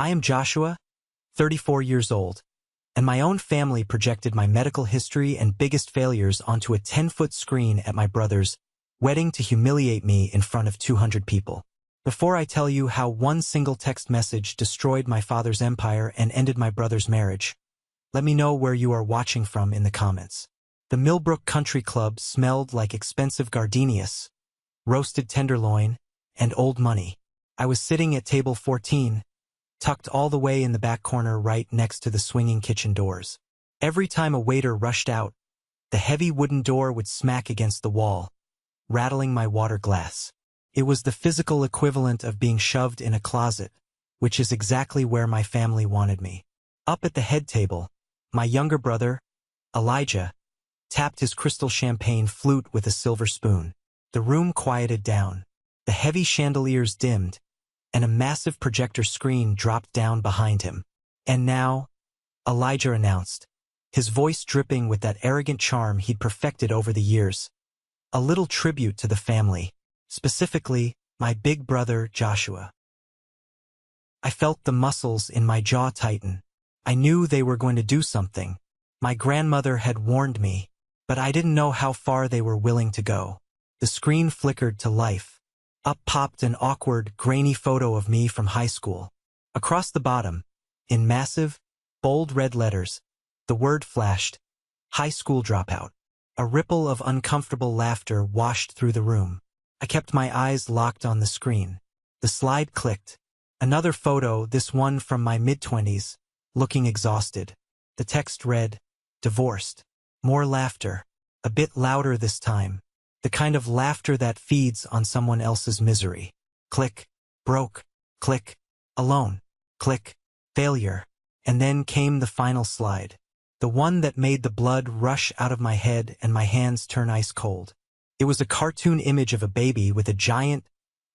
I am Joshua, 34 years old, and my own family projected my medical history and biggest failures onto a 10-foot screen at my brother's wedding to humiliate me in front of 200 people. Before I tell you how one single text message destroyed my father's empire and ended my brother's marriage, let me know where you are watching from in the comments. The Millbrook Country Club smelled like expensive gardenias, roasted tenderloin, and old money. I was sitting at table 14, tucked all the way in the back corner right next to the swinging kitchen doors. Every time a waiter rushed out, the heavy wooden door would smack against the wall, rattling my water glass. It was the physical equivalent of being shoved in a closet, which is exactly where my family wanted me. Up at the head table, my younger brother, Elijah, tapped his crystal champagne flute with a silver spoon. The room quieted down. The heavy chandeliers dimmed, and a massive projector screen dropped down behind him. And now, Elijah announced, his voice dripping with that arrogant charm he'd perfected over the years. A little tribute to the family, specifically, my big brother, Joshua. I felt the muscles in my jaw tighten. I knew they were going to do something. My grandmother had warned me, but I didn't know how far they were willing to go. The screen flickered to life. Up popped an awkward, grainy photo of me from high school. Across the bottom, in massive, bold red letters, the word flashed, high school dropout. A ripple of uncomfortable laughter washed through the room. I kept my eyes locked on the screen. The slide clicked. Another photo, this one from my mid-20s, looking exhausted. The text read, divorced. More laughter. A bit louder this time. The kind of laughter that feeds on someone else's misery. Click. Broke. Click. Alone. Click. Failure. And then came the final slide. The one that made the blood rush out of my head and my hands turn ice cold. It was a cartoon image of a baby with a giant,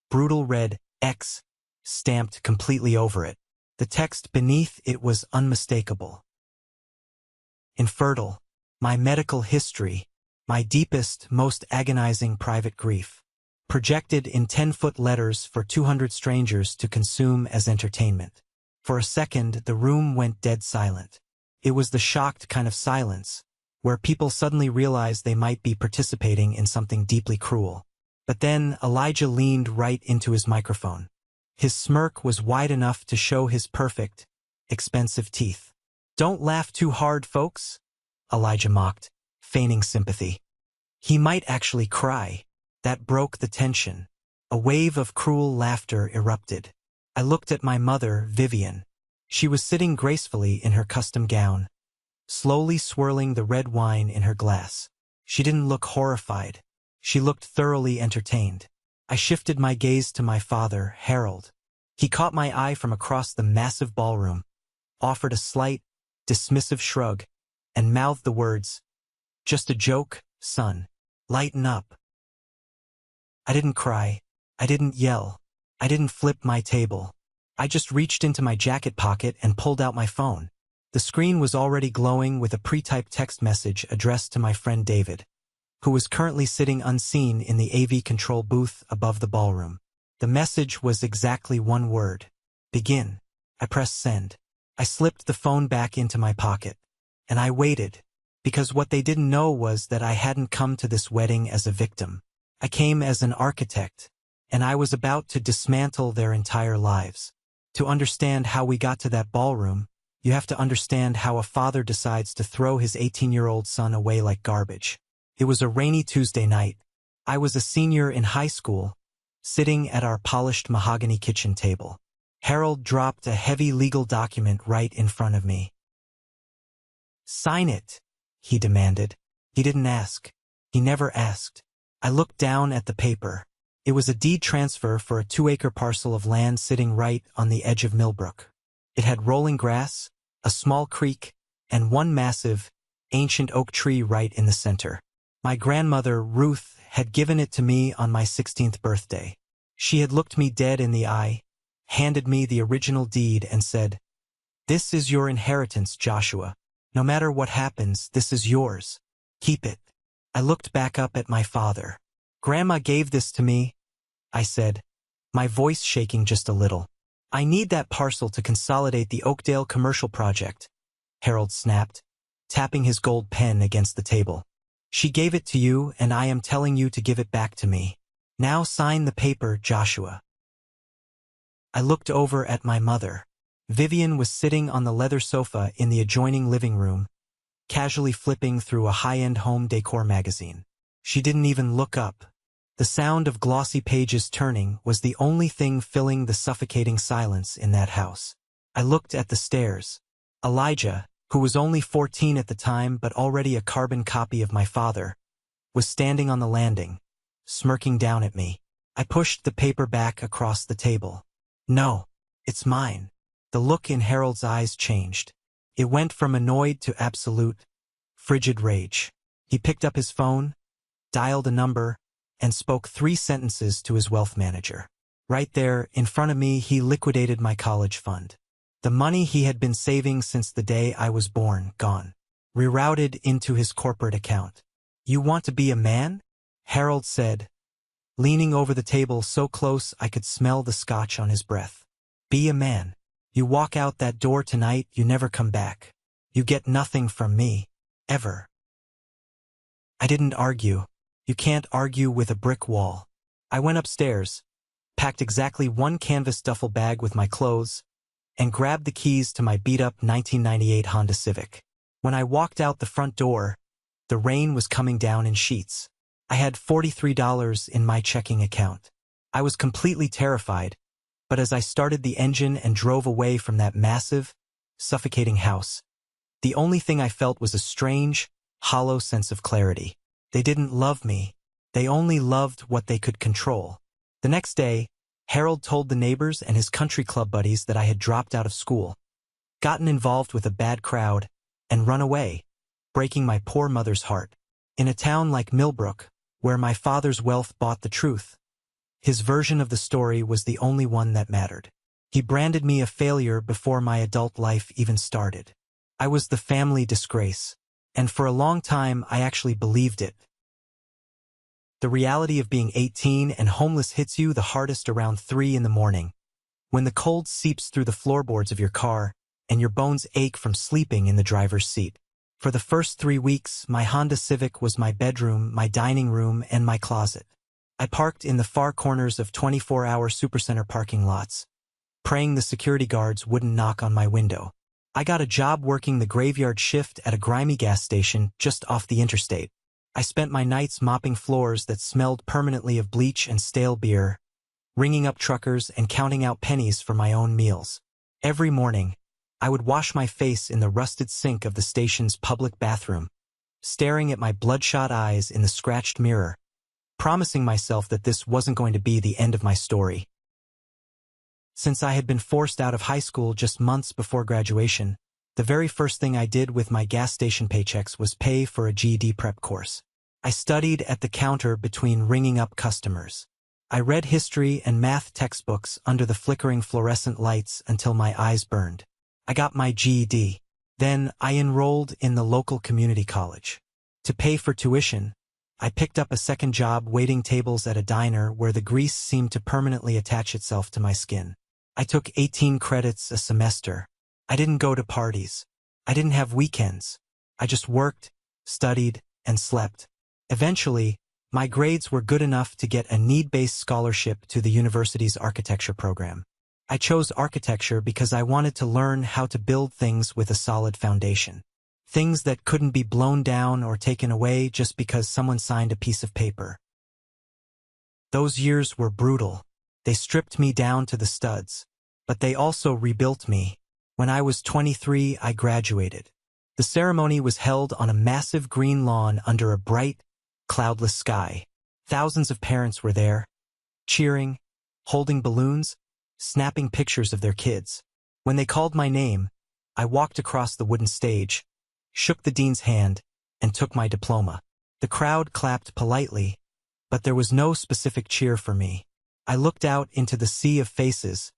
brutal red X stamped completely over it. The text beneath it was unmistakable. Infertile. My medical history. My deepest, most agonizing private grief. Projected in 10-foot letters for 200 strangers to consume as entertainment. For a second, the room went dead silent. It was the shocked kind of silence, where people suddenly realized they might be participating in something deeply cruel. But then Elijah leaned right into his microphone. His smirk was wide enough to show his perfect, expensive teeth. "Don't laugh too hard, folks," Elijah mocked, feigning sympathy. He might actually cry. That broke the tension. A wave of cruel laughter erupted. I looked at my mother, Vivian. She was sitting gracefully in her custom gown, slowly swirling the red wine in her glass. She didn't look horrified. She looked thoroughly entertained. I shifted my gaze to my father, Harold. He caught my eye from across the massive ballroom, offered a slight, dismissive shrug, and mouthed the words, "Just a joke, son. Lighten up." I didn't cry. I didn't yell. I didn't flip my table. I just reached into my jacket pocket and pulled out my phone. The screen was already glowing with a pre-typed text message addressed to my friend David, who was currently sitting unseen in the AV control booth above the ballroom. The message was exactly one word: begin. I pressed send. I slipped the phone back into my pocket. And I waited, because what they didn't know was that I hadn't come to this wedding as a victim. I came as an architect, and I was about to dismantle their entire lives. To understand how we got to that ballroom, you have to understand how a father decides to throw his 18-year-old son away like garbage. It was a rainy Tuesday night. I was a senior in high school, sitting at our polished mahogany kitchen table. Harold dropped a heavy legal document right in front of me. "Sign it," he demanded. He didn't ask. He never asked. I looked down at the paper. It was a deed transfer for a 2-acre parcel of land sitting right on the edge of Millbrook. It had rolling grass, a small creek, and one massive, ancient oak tree right in the center. My grandmother, Ruth, had given it to me on my 16th birthday. She had looked me dead in the eye, handed me the original deed, and said, "This is your inheritance, Joshua. No matter what happens, this is yours. Keep it." I looked back up at my father. "Grandma gave this to me," I said, my voice shaking just a little. I need that parcel to consolidate the Oakdale commercial project, Harold snapped, tapping his gold pen against the table. She gave it to you, and I am telling you to give it back to me. Now sign the paper, Joshua. I looked over at my mother. Vivian was sitting on the leather sofa in the adjoining living room, casually flipping through a high-end home decor magazine. She didn't even look up. The sound of glossy pages turning was the only thing filling the suffocating silence in that house. I looked at the stairs. Elijah, who was only 14 at the time but already a carbon copy of my father, was standing on the landing, smirking down at me. I pushed the paper back across the table. No, it's mine. The look in Harold's eyes changed. It went from annoyed to absolute, frigid rage. He picked up his phone, dialed a number, and spoke 3 sentences to his wealth manager. Right there, in front of me, he liquidated my college fund. The money he had been saving since the day I was born, gone. Rerouted into his corporate account. You want to be a man? Harold said, leaning over the table so close I could smell the scotch on his breath. Be a man. You walk out that door tonight, you never come back. You get nothing from me. Ever. I didn't argue. You can't argue with a brick wall. I went upstairs, packed exactly 1 canvas duffel bag with my clothes, and grabbed the keys to my beat-up 1998 Honda Civic. When I walked out the front door, the rain was coming down in sheets. I had $43 in my checking account. I was completely terrified, but as I started the engine and drove away from that massive, suffocating house, the only thing I felt was a strange, hollow sense of clarity. They didn't love me. They only loved what they could control. The next day, Harold told the neighbors and his country club buddies that I had dropped out of school, gotten involved with a bad crowd, and run away, breaking my poor mother's heart. In a town like Millbrook, where my father's wealth bought the truth, his version of the story was the only one that mattered. He branded me a failure before my adult life even started. I was the family disgrace, and for a long time I actually believed it. The reality of being 18 and homeless hits you the hardest around 3 in the morning, when the cold seeps through the floorboards of your car and your bones ache from sleeping in the driver's seat. For the first 3 weeks, my Honda Civic was my bedroom, my dining room, and my closet. I parked in the far corners of 24-hour supercenter parking lots, praying the security guards wouldn't knock on my window. I got a job working the graveyard shift at a grimy gas station just off the interstate. I spent my nights mopping floors that smelled permanently of bleach and stale beer, ringing up truckers and counting out pennies for my own meals. Every morning, I would wash my face in the rusted sink of the station's public bathroom, staring at my bloodshot eyes in the scratched mirror, promising myself that this wasn't going to be the end of my story. Since I had been forced out of high school just months before graduation, the very first thing I did with my gas station paychecks was pay for a GED prep course. I studied at the counter between ringing up customers. I read history and math textbooks under the flickering fluorescent lights until my eyes burned. I got my GED. Then I enrolled in the local community college. To pay for tuition, I picked up a second job waiting tables at a diner where the grease seemed to permanently attach itself to my skin. I took 18 credits a semester. I didn't go to parties. I didn't have weekends. I just worked, studied, and slept. Eventually, my grades were good enough to get a need-based scholarship to the university's architecture program. I chose architecture because I wanted to learn how to build things with a solid foundation. Things that couldn't be blown down or taken away just because someone signed a piece of paper. Those years were brutal. They stripped me down to the studs. But they also rebuilt me. When I was 23, I graduated. The ceremony was held on a massive green lawn under a bright, cloudless sky. Thousands of parents were there, cheering, holding balloons, snapping pictures of their kids. When they called my name, I walked across the wooden stage, shook the dean's hand, and took my diploma. The crowd clapped politely, but there was no specific cheer for me. I looked out into the sea of faces,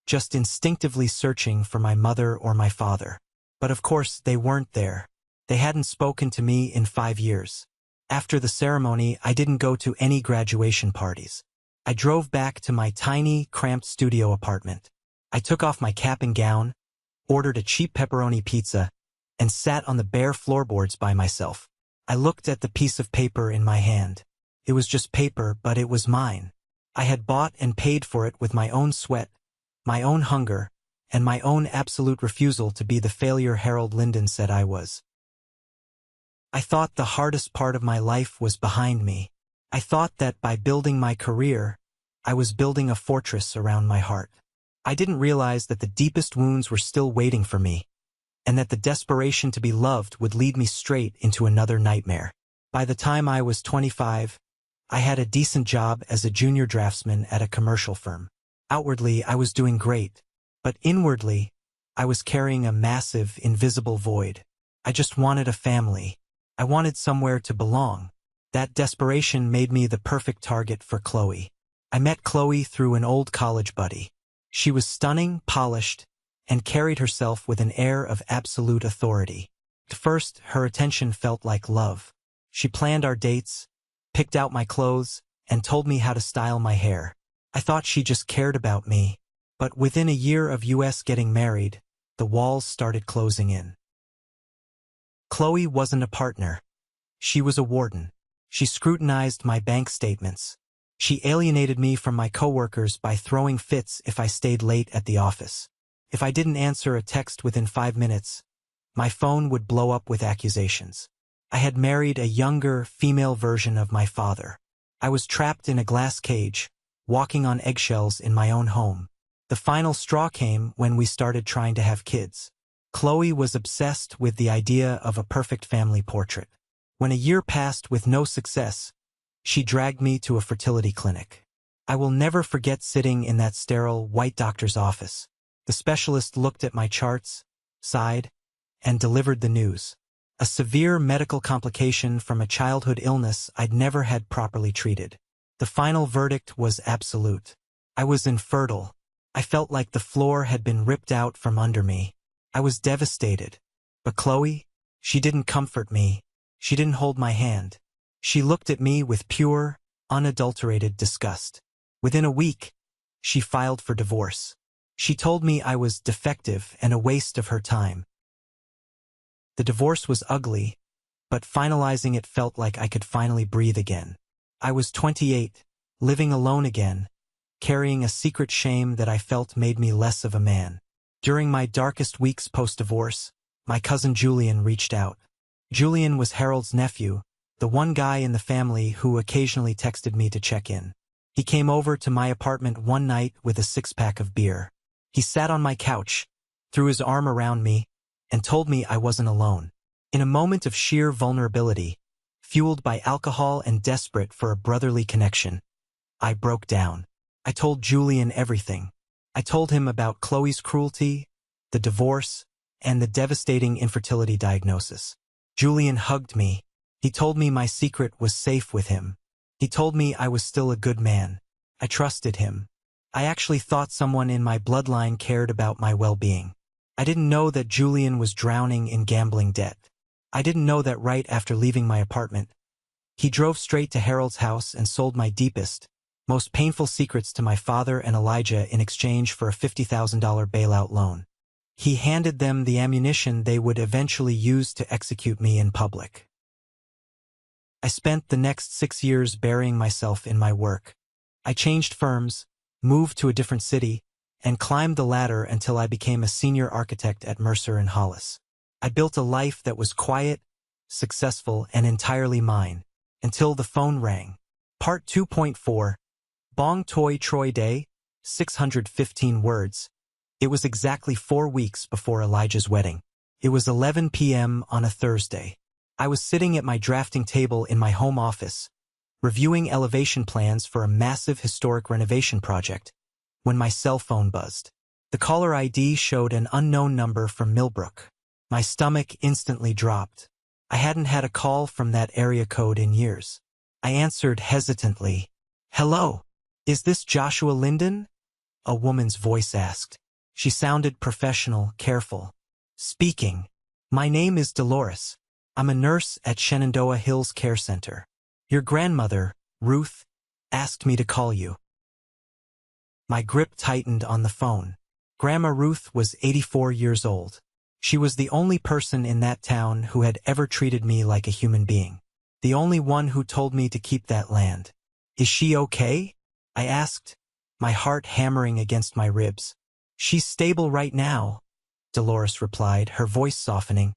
just instinctively searching for my mother or my father. But of course, they weren't there. They hadn't spoken to me in 5 years. After the ceremony, I didn't go to any graduation parties. I drove back to my tiny, cramped studio apartment. I took off my cap and gown, ordered a cheap pepperoni pizza, and sat on the bare floorboards by myself. I looked at the piece of paper in my hand. It was just paper, but it was mine. I had bought and paid for it with my own sweat, my own hunger, and my own absolute refusal to be the failure Harold Linden said I was. I thought the hardest part of my life was behind me. I thought that by building my career, I was building a fortress around my heart. I didn't realize that the deepest wounds were still waiting for me, and that the desperation to be loved would lead me straight into another nightmare. By the time I was 25, I had a decent job as a junior draftsman at a commercial firm. Outwardly, I was doing great, but inwardly, I was carrying a massive, invisible void. I just wanted a family. I wanted somewhere to belong. That desperation made me the perfect target for Chloe. I met Chloe through an old college buddy. She was stunning, polished, and carried herself with an air of absolute authority. At first, her attention felt like love. She planned our dates, picked out my clothes, and told me how to style my hair. I thought she just cared about me, but within a year of us getting married, the walls started closing in. Chloe wasn't a partner. She was a warden. She scrutinized my bank statements. She alienated me from my coworkers by throwing fits if I stayed late at the office. If I didn't answer a text within 5 minutes, my phone would blow up with accusations. I had married a younger, female version of my father. I was trapped in a glass cage, walking on eggshells in my own home. The final straw came when we started trying to have kids. Chloe was obsessed with the idea of a perfect family portrait. When a year passed with no success, she dragged me to a fertility clinic. I will never forget sitting in that sterile, white doctor's office. The specialist looked at my charts, sighed, and delivered the news. A severe medical complication from a childhood illness I'd never had properly treated. The final verdict was absolute. I was infertile. I felt like the floor had been ripped out from under me. I was devastated. But Chloe, she didn't comfort me. She didn't hold my hand. She looked at me with pure, unadulterated disgust. Within a week, she filed for divorce. She told me I was defective and a waste of her time. The divorce was ugly, but finalizing it felt like I could finally breathe again. I was 28, living alone again, carrying a secret shame that I felt made me less of a man. During my darkest weeks post-divorce, my cousin Julian reached out. Julian was Harold's nephew, the one guy in the family who occasionally texted me to check in. He came over to my apartment one night with a 6-pack of beer. He sat on my couch, threw his arm around me, and told me I wasn't alone. In a moment of sheer vulnerability, fueled by alcohol and desperate for a brotherly connection, I broke down. I told Julian everything. I told him about Chloe's cruelty, the divorce, and the devastating infertility diagnosis. Julian hugged me. He told me my secret was safe with him. He told me I was still a good man. I trusted him. I actually thought someone in my bloodline cared about my well-being. I didn't know that Julian was drowning in gambling debt. I didn't know that right after leaving my apartment, he drove straight to Harold's house and sold my deepest, most painful secrets to my father and Elijah in exchange for a $50,000 bailout loan. He handed them the ammunition they would eventually use to execute me in public. I spent the next 6 years burying myself in my work. I changed firms, moved to a different city, and climbed the ladder until I became a senior architect at Mercer and Hollis. I built a life that was quiet, successful, and entirely mine, until the phone rang. Part 2.4, Bong Toi Troy Day, 615 words. It was exactly 4 weeks before Elijah's wedding. It was 11 p.m. on a Thursday. I was sitting at my drafting table in my home office, reviewing elevation plans for a massive historic renovation project, when my cell phone buzzed. The caller ID showed an unknown number from Millbrook. My stomach instantly dropped. I hadn't had a call from that area code in years. I answered hesitantly. "Hello, is this Joshua Linden?" A woman's voice asked. She sounded professional, careful. "Speaking. My name is Dolores. I'm a nurse at Shenandoah Hills Care Center. Your grandmother, Ruth, asked me to call you." My grip tightened on the phone. Grandma Ruth was 84 years old. She was the only person in that town who had ever treated me like a human being. The only one who told me to keep that land. Is she okay? I asked, my heart hammering against my ribs. She's stable right now, Dolores replied, her voice softening.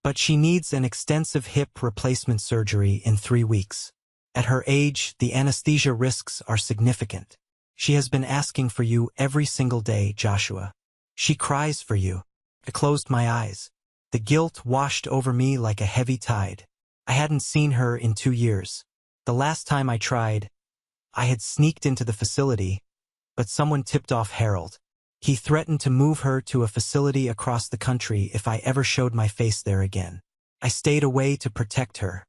But she needs an extensive hip replacement surgery in 3 weeks. At her age, the anesthesia risks are significant. She has been asking for you every single day, Joshua. She cries for you. I closed my eyes. The guilt washed over me like a heavy tide. I hadn't seen her in 2 years. The last time I tried, I had sneaked into the facility, but someone tipped off Harold. He threatened to move her to a facility across the country if I ever showed my face there again. I stayed away to protect her.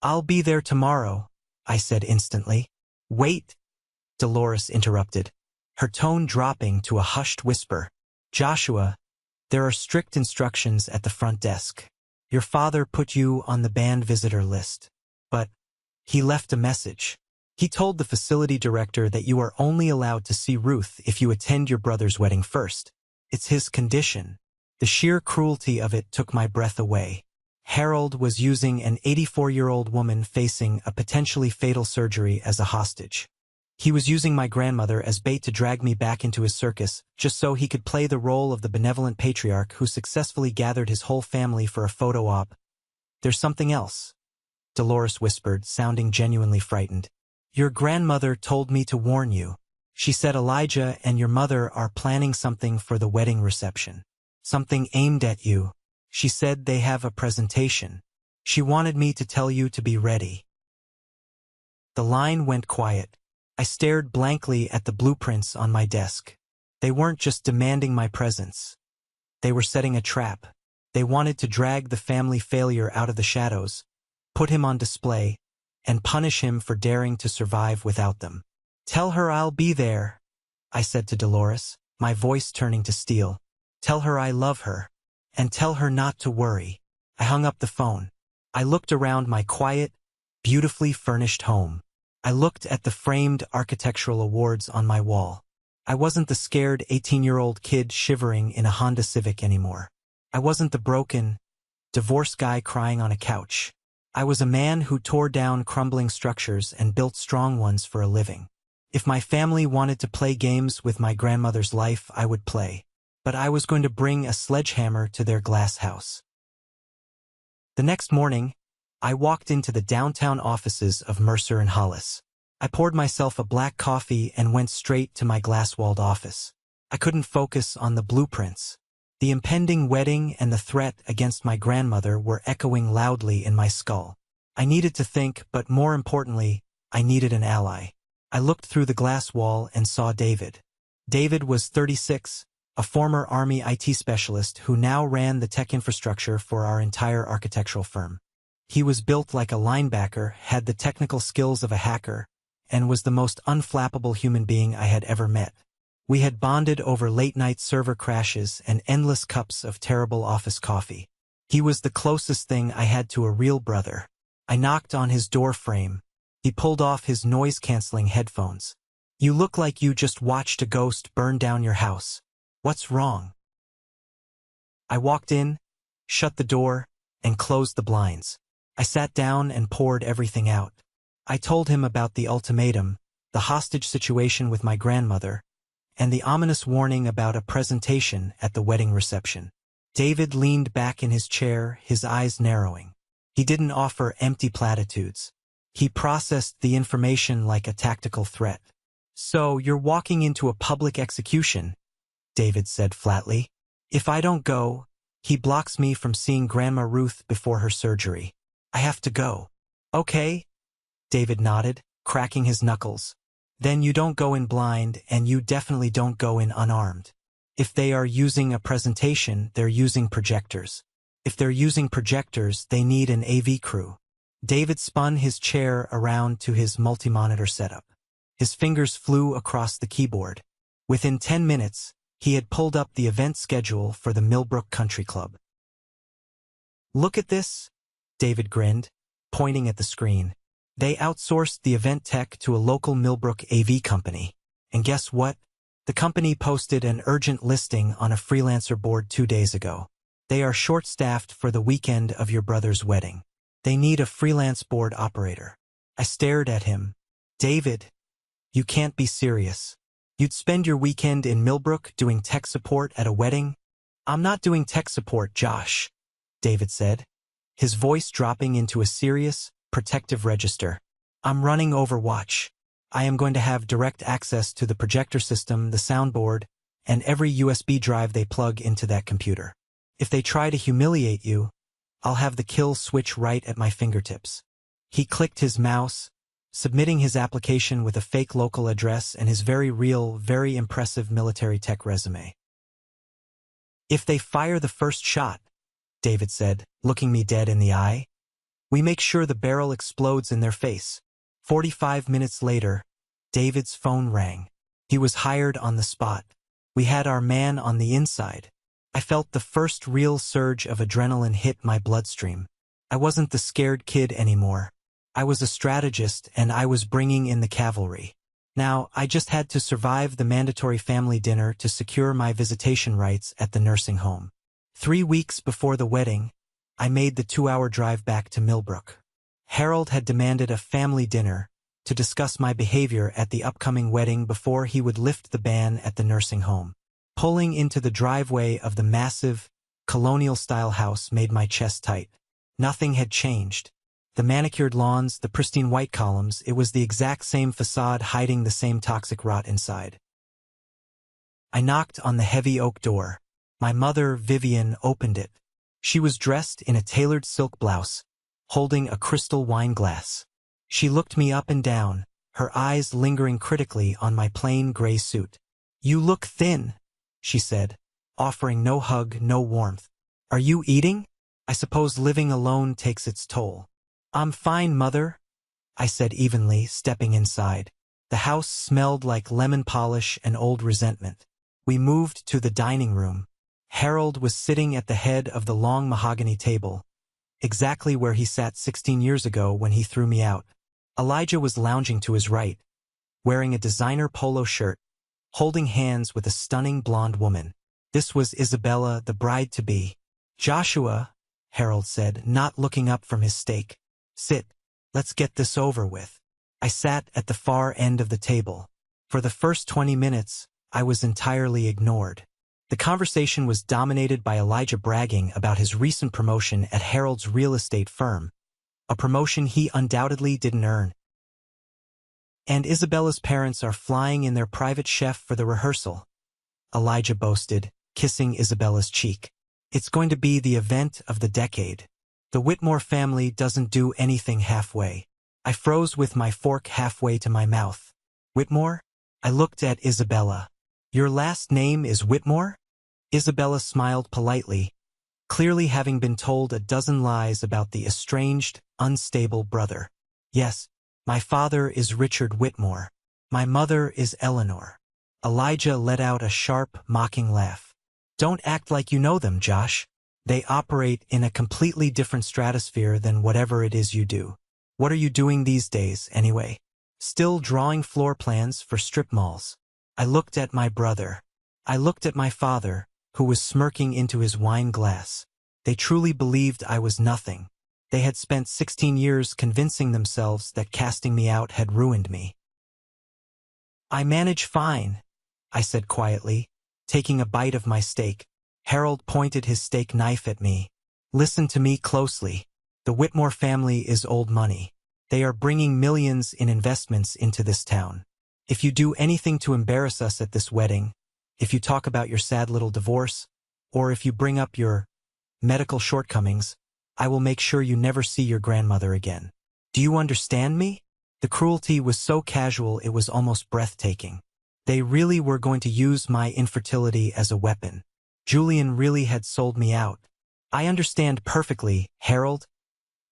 I'll be there tomorrow, I said instantly. Wait, Dolores interrupted, her tone dropping to a hushed whisper. Joshua, there are strict instructions at the front desk. Your father put you on the banned visitor list. But he left a message. He told the facility director that you are only allowed to see Ruth if you attend your brother's wedding first. It's his condition. The sheer cruelty of it took my breath away. Harold was using an 84-year-old woman facing a potentially fatal surgery as a hostage. He was using my grandmother as bait to drag me back into his circus, just so he could play the role of the benevolent patriarch who successfully gathered his whole family for a photo op. There's something else, Dolores whispered, sounding genuinely frightened. Your grandmother told me to warn you. She said Elijah and your mother are planning something for the wedding reception. Something aimed at you. She said they have a presentation. She wanted me to tell you to be ready. The line went quiet. I stared blankly at the blueprints on my desk. They weren't just demanding my presence. They were setting a trap. They wanted to drag the family failure out of the shadows, put him on display, and punish him for daring to survive without them. Tell her I'll be there, I said to Dolores, my voice turning to steel. Tell her I love her, and tell her not to worry. I hung up the phone. I looked around my quiet, beautifully furnished home. I looked at the framed architectural awards on my wall. I wasn't the scared 18-year-old kid shivering in a Honda Civic anymore. I wasn't the broken, divorced guy crying on a couch. I was a man who tore down crumbling structures and built strong ones for a living. If my family wanted to play games with my grandmother's life, I would play. But I was going to bring a sledgehammer to their glass house. The next morning, I walked into the downtown offices of Mercer and Hollis. I poured myself a black coffee and went straight to my glass-walled office. I couldn't focus on the blueprints. The impending wedding and the threat against my grandmother were echoing loudly in my skull. I needed to think, but more importantly, I needed an ally. I looked through the glass wall and saw David. David was 36, a former Army IT specialist who now ran the tech infrastructure for our entire architectural firm. He was built like a linebacker, had the technical skills of a hacker, and was the most unflappable human being I had ever met. We had bonded over late-night server crashes and endless cups of terrible office coffee. He was the closest thing I had to a real brother. I knocked on his door frame. He pulled off his noise-canceling headphones. You look like you just watched a ghost burn down your house. What's wrong? I walked in, shut the door, and closed the blinds. I sat down and poured everything out. I told him about the ultimatum, the hostage situation with my grandmother, and the ominous warning about a presentation at the wedding reception. David leaned back in his chair, his eyes narrowing. He didn't offer empty platitudes. He processed the information like a tactical threat. So, you're walking into a public execution, David said flatly. If I don't go, he blocks me from seeing Grandma Ruth before her surgery. I have to go. Okay, David nodded, cracking his knuckles. Then you don't go in blind, and you definitely don't go in unarmed. If they are using a presentation, they're using projectors. If they're using projectors, they need an AV crew. David spun his chair around to his multi-monitor setup. His fingers flew across the keyboard. Within 10 minutes, he had pulled up the event schedule for the Millbrook Country Club. Look at this, David grinned, pointing at the screen. They outsourced the event tech to a local Millbrook AV company. And guess what? The company posted an urgent listing on a freelancer board 2 days ago. They are short-staffed for the weekend of your brother's wedding. They need a freelance board operator. I stared at him. David, you can't be serious. You'd spend your weekend in Millbrook doing tech support at a wedding? I'm not doing tech support, Josh, David said, his voice dropping into a serious, protective register. I'm running Overwatch. I am going to have direct access to the projector system, the soundboard, and every USB drive they plug into that computer. If they try to humiliate you, I'll have the kill switch right at my fingertips. He clicked his mouse, submitting his application with a fake local address and his very real, very impressive military tech resume. If they fire the first shot, David said, looking me dead in the eye, we make sure the barrel explodes in their face. 45 minutes later, David's phone rang. He was hired on the spot. We had our man on the inside. I felt the first real surge of adrenaline hit my bloodstream. I wasn't the scared kid anymore. I was a strategist, and I was bringing in the cavalry. Now, I just had to survive the mandatory family dinner to secure my visitation rights at the nursing home. 3 weeks before the wedding, I made the 2-hour drive back to Millbrook. Harold had demanded a family dinner to discuss my behavior at the upcoming wedding before he would lift the ban at the nursing home. Pulling into the driveway of the massive, colonial-style house made my chest tight. Nothing had changed. The manicured lawns, the pristine white columns, it was the exact same facade hiding the same toxic rot inside. I knocked on the heavy oak door. My mother, Vivian, opened it. She was dressed in a tailored silk blouse, holding a crystal wine glass. She looked me up and down, her eyes lingering critically on my plain gray suit. "You look thin," she said, offering no hug, no warmth. "Are you eating? I suppose living alone takes its toll." "I'm fine, Mother," I said evenly, stepping inside. The house smelled like lemon polish and old resentment. We moved to the dining room. Harold was sitting at the head of the long mahogany table, exactly where he sat 16 years ago when he threw me out. Elijah was lounging to his right, wearing a designer polo shirt, holding hands with a stunning blonde woman. This was Isabella, the bride-to-be. "Joshua," Harold said, not looking up from his steak. "Sit. Let's get this over with." I sat at the far end of the table. For the first 20 minutes, I was entirely ignored. The conversation was dominated by Elijah bragging about his recent promotion at Harold's real estate firm, a promotion he undoubtedly didn't earn. "And Isabella's parents are flying in their private chef for the rehearsal," Elijah boasted, kissing Isabella's cheek. "It's going to be the event of the decade. The Whitmore family doesn't do anything halfway." I froze with my fork halfway to my mouth. "Whitmore?" I looked at Isabella. "Your last name is Whitmore?" Isabella smiled politely, clearly having been told a dozen lies about the estranged, unstable brother. "Yes, my father is Richard Whitmore. My mother is Eleanor." Elijah let out a sharp, mocking laugh. "Don't act like you know them, Josh. They operate in a completely different stratosphere than whatever it is you do. What are you doing these days, anyway?" "Still drawing floor plans for strip malls." I looked at my brother. I looked at my father, who was smirking into his wine glass. They truly believed I was nothing. They had spent 16 years convincing themselves that casting me out had ruined me. "I manage fine," I said quietly, taking a bite of my steak. Harold pointed his steak knife at me. "Listen to me closely. The Whitmore family is old money. They are bringing millions in investments into this town. If you do anything to embarrass us at this wedding, if you talk about your sad little divorce, or if you bring up your medical shortcomings, I will make sure you never see your grandmother again. Do you understand me?" The cruelty was so casual it was almost breathtaking. They really were going to use my infertility as a weapon. Julian really had sold me out. "I understand perfectly, Harold,"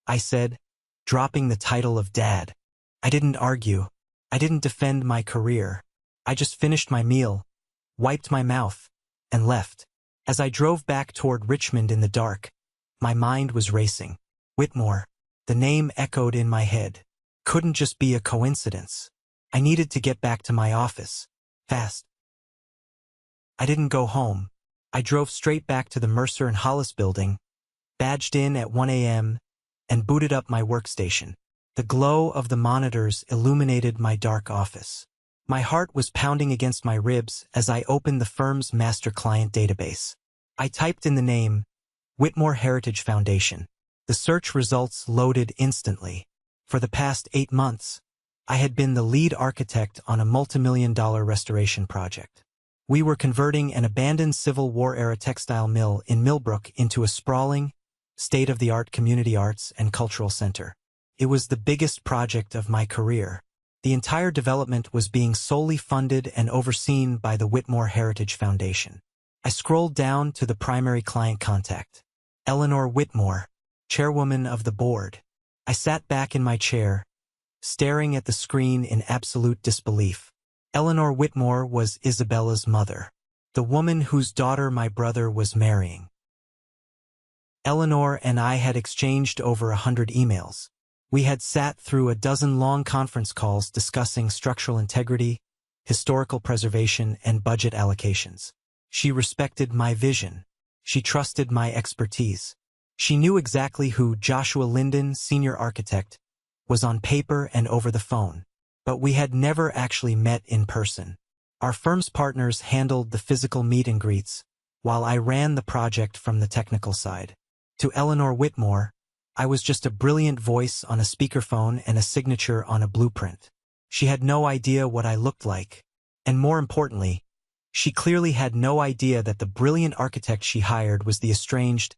I said, dropping the title of Dad. I didn't argue. I didn't defend my career. I just finished my meal, wiped my mouth, and left. As I drove back toward Richmond in the dark, my mind was racing. Whitmore. The name echoed in my head. Couldn't just be a coincidence. I needed to get back to my office. Fast. I didn't go home. I drove straight back to the Mercer and Hollis building, badged in at 1 a.m., and booted up my workstation. The glow of the monitors illuminated my dark office. My heart was pounding against my ribs as I opened the firm's master client database. I typed in the name, Whitmore Heritage Foundation. The search results loaded instantly. For the past 8 months, I had been the lead architect on a multimillion-dollar restoration project. We were converting an abandoned Civil War-era textile mill in Millbrook into a sprawling, state-of-the-art community arts and cultural center. It was the biggest project of my career. The entire development was being solely funded and overseen by the Whitmore Heritage Foundation. I scrolled down to the primary client contact, Eleanor Whitmore, chairwoman of the board. I sat back in my chair, staring at the screen in absolute disbelief. Eleanor Whitmore was Isabella's mother, the woman whose daughter my brother was marrying. Eleanor and I had exchanged over 100 emails. We had sat through a dozen long conference calls discussing structural integrity, historical preservation, and budget allocations. She respected my vision. She trusted my expertise. She knew exactly who Joshua Linden, senior architect, was on paper and over the phone. But we had never actually met in person. Our firm's partners handled the physical meet and greets, while I ran the project from the technical side. To Eleanor Whitmore, I was just a brilliant voice on a speakerphone and a signature on a blueprint. She had no idea what I looked like. And more importantly, she clearly had no idea that the brilliant architect she hired was the estranged,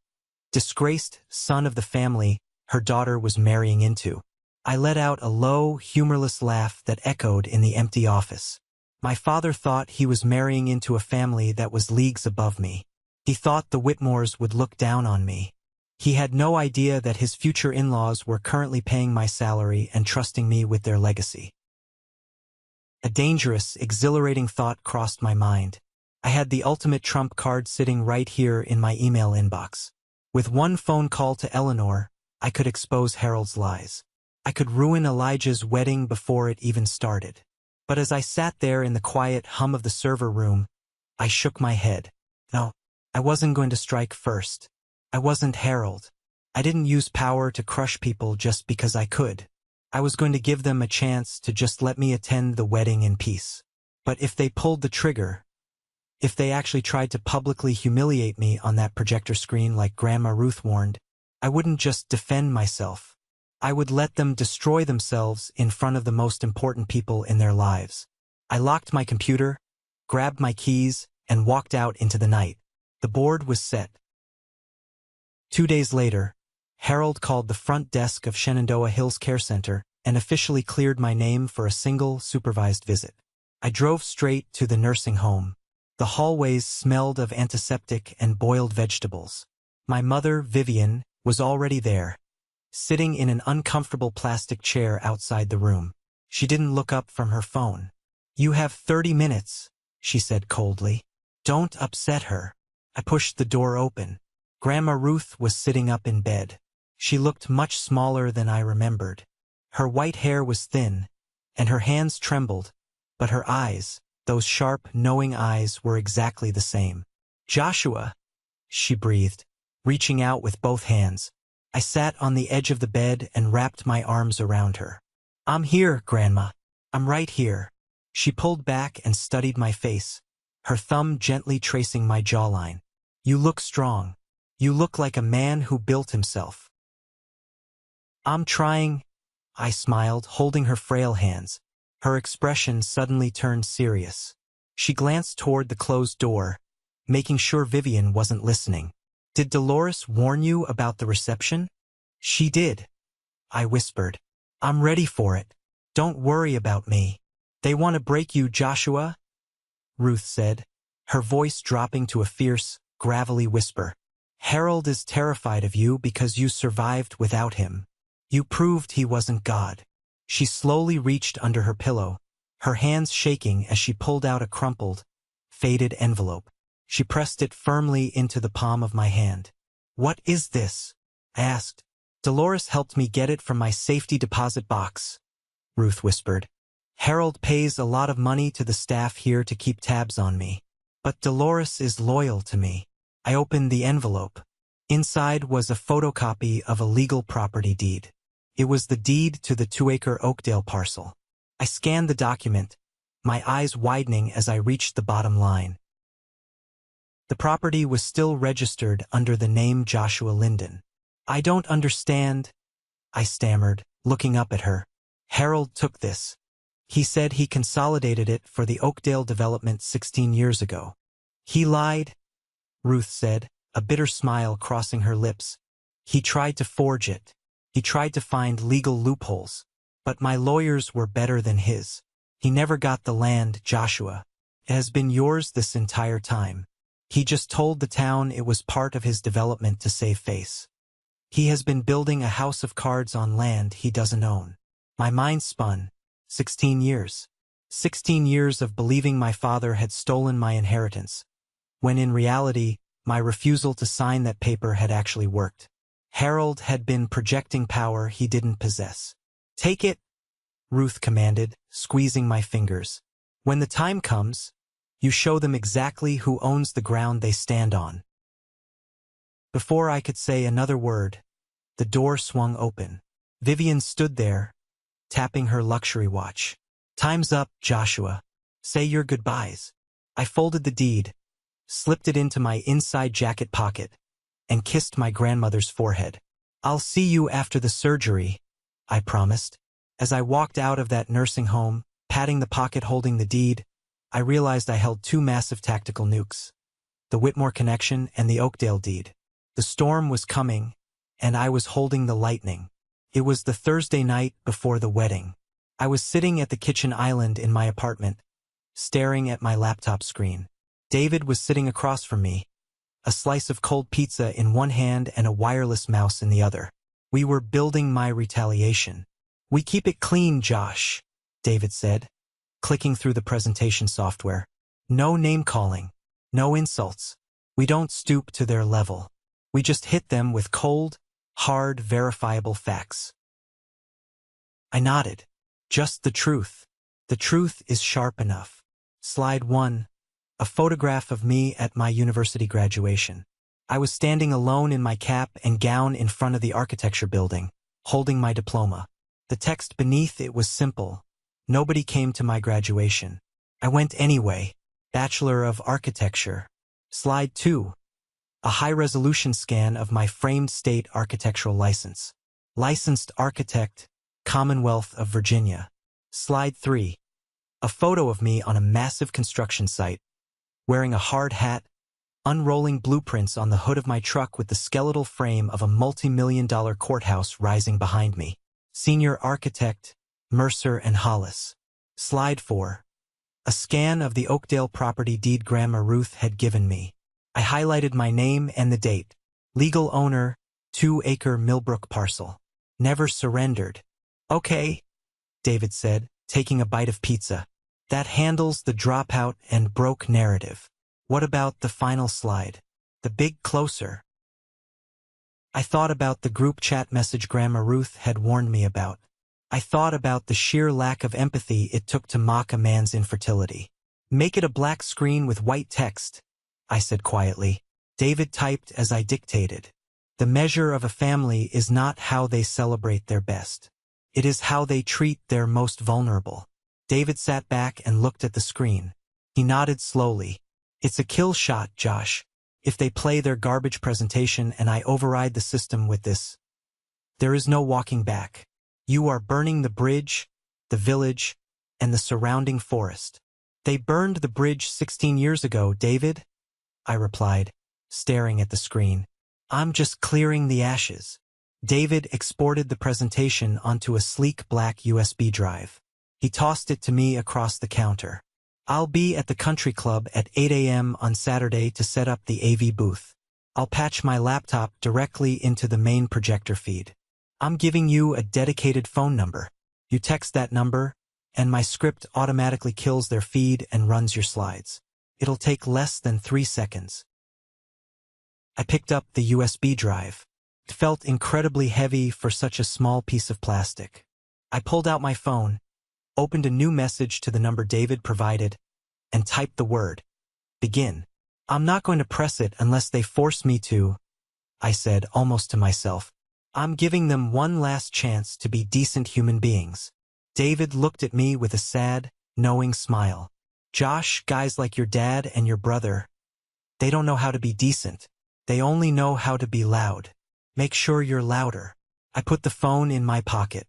disgraced son of the family her daughter was marrying into. I let out a low, humorless laugh that echoed in the empty office. My father thought he was marrying into a family that was leagues above me. He thought the Whitmores would look down on me. He had no idea that his future in-laws were currently paying my salary and trusting me with their legacy. A dangerous, exhilarating thought crossed my mind. I had the ultimate trump card sitting right here in my email inbox. With one phone call to Eleanor, I could expose Harold's lies. I could ruin Elijah's wedding before it even started. But as I sat there in the quiet hum of the server room, I shook my head. No, I wasn't going to strike first. I wasn't Harold. I didn't use power to crush people just because I could. I was going to give them a chance to just let me attend the wedding in peace. But if they pulled the trigger, if they actually tried to publicly humiliate me on that projector screen like Grandma Ruth warned, I wouldn't just defend myself. I would let them destroy themselves in front of the most important people in their lives. I locked my computer, grabbed my keys, and walked out into the night. The board was set. 2 days later, Harold called the front desk of Shenandoah Hills Care Center and officially cleared my name for a single supervised visit. I drove straight to the nursing home. The hallways smelled of antiseptic and boiled vegetables. My mother, Vivian, was already there, sitting in an uncomfortable plastic chair outside the room. She didn't look up from her phone. "You have 30 minutes, she said coldly. "Don't upset her." I pushed the door open. Grandma Ruth was sitting up in bed. She looked much smaller than I remembered. Her white hair was thin, and her hands trembled, but her eyes, those sharp, knowing eyes, were exactly the same. "Joshua," she breathed, reaching out with both hands. I sat on the edge of the bed and wrapped my arms around her. "I'm here, Grandma. I'm right here." She pulled back and studied my face, her thumb gently tracing my jawline. "You look strong. You look like a man who built himself." "I'm trying," I smiled, holding her frail hands. Her expression suddenly turned serious. She glanced toward the closed door, making sure Vivian wasn't listening. "Did Dolores warn you about the reception?" "She did," I whispered. "I'm ready for it. Don't worry about me." "They want to break you, Joshua," Ruth said, her voice dropping to a fierce, gravelly whisper. "Harold is terrified of you because you survived without him. You proved he wasn't God." She slowly reached under her pillow, her hands shaking as she pulled out a crumpled, faded envelope. She pressed it firmly into the palm of my hand. "What is this?" I asked. "Dolores helped me get it from my safety deposit box," Ruth whispered. "Harold pays a lot of money to the staff here to keep tabs on me. But Dolores is loyal to me. I opened the envelope. Inside was a photocopy of a legal property deed. It was the deed to the 2-acre Oakdale parcel. I scanned the document, my eyes widening as I reached the bottom line. The property was still registered under the name Joshua Linden. I don't understand, I stammered, looking up at her. Harold took this. He said he consolidated it for the Oakdale development 16 years ago. He lied, Ruth said, a bitter smile crossing her lips. He tried to forge it. He tried to find legal loopholes. But my lawyers were better than his. He never got the land, Joshua. It has been yours this entire time. He just told the town it was part of his development to save face. He has been building a house of cards on land he doesn't own. My mind spun. 16 years. 16 years of believing my father had stolen my inheritance, when in reality, my refusal to sign that paper had actually worked. Harold had been projecting power he didn't possess. Take it, Ruth commanded, squeezing my fingers. When the time comes, you show them exactly who owns the ground they stand on. Before I could say another word, the door swung open. Vivian stood there, tapping her luxury watch. Time's up, Joshua. Say your goodbyes. I folded the deed, slipped it into my inside jacket pocket, and kissed my grandmother's forehead. I'll see you after the surgery, I promised. As I walked out of that nursing home, patting the pocket holding the deed, I realized I held two massive tactical nukes. The Whitmore connection and the Oakdale deed. The storm was coming, and I was holding the lightning. It was the Thursday night before the wedding. I was sitting at the kitchen island in my apartment, staring at my laptop screen. David was sitting across from me, a slice of cold pizza in one hand and a wireless mouse in the other. We were building my retaliation. We keep it clean, Josh, David said, clicking through the presentation software. No name-calling, no insults. We don't stoop to their level. We just hit them with cold, hard, verifiable facts. I nodded. Just the truth. The truth is sharp enough. Slide 1. A photograph of me at my university graduation. I was standing alone in my cap and gown in front of the architecture building, holding my diploma. The text beneath it was simple. Nobody came to my graduation. I went anyway. Bachelor of Architecture. Slide 2. A high-resolution scan of my framed state architectural license. Licensed architect, Commonwealth of Virginia. Slide 3. A photo of me on a massive construction site, wearing a hard hat, unrolling blueprints on the hood of my truck with the skeletal frame of a multi-million-dollar courthouse rising behind me. Senior architect, Mercer and Hollis. Slide 4. A scan of the Oakdale property deed Grandma Ruth had given me. I highlighted my name and the date. Legal owner, 2-acre Millbrook parcel. Never surrendered. Okay, David said, taking a bite of pizza. That handles the dropout and broke narrative. What about the final slide? The big closer. I thought about the group chat message Grandma Ruth had warned me about. I thought about the sheer lack of empathy it took to mock a man's infertility. Make it a black screen with white text, I said quietly. David typed as I dictated. The measure of a family is not how they celebrate their best. It is how they treat their most vulnerable. David sat back and looked at the screen. He nodded slowly. It's a kill shot, Josh. If they play their garbage presentation and I override the system with this, there is no walking back. You are burning the bridge, the village, and the surrounding forest. They burned the bridge 16 years ago, David, I replied, staring at the screen. I'm just clearing the ashes. David exported the presentation onto a sleek black USB drive. He tossed it to me across the counter. I'll be at the country club at 8 a.m. on Saturday to set up the AV booth. I'll patch my laptop directly into the main projector feed. I'm giving you a dedicated phone number. You text that number, and my script automatically kills their feed and runs your slides. It'll take less than 3 seconds. I picked up the USB drive. It felt incredibly heavy for such a small piece of plastic. I pulled out my phone, opened a new message to the number David provided, and typed the word Begin. I'm not going to press it unless they force me to, I said, almost to myself. I'm giving them one last chance to be decent human beings. David looked at me with a sad, knowing smile. Josh, guys like your dad and your brother, they don't know how to be decent. They only know how to be loud. Make sure you're louder. I put the phone in my pocket.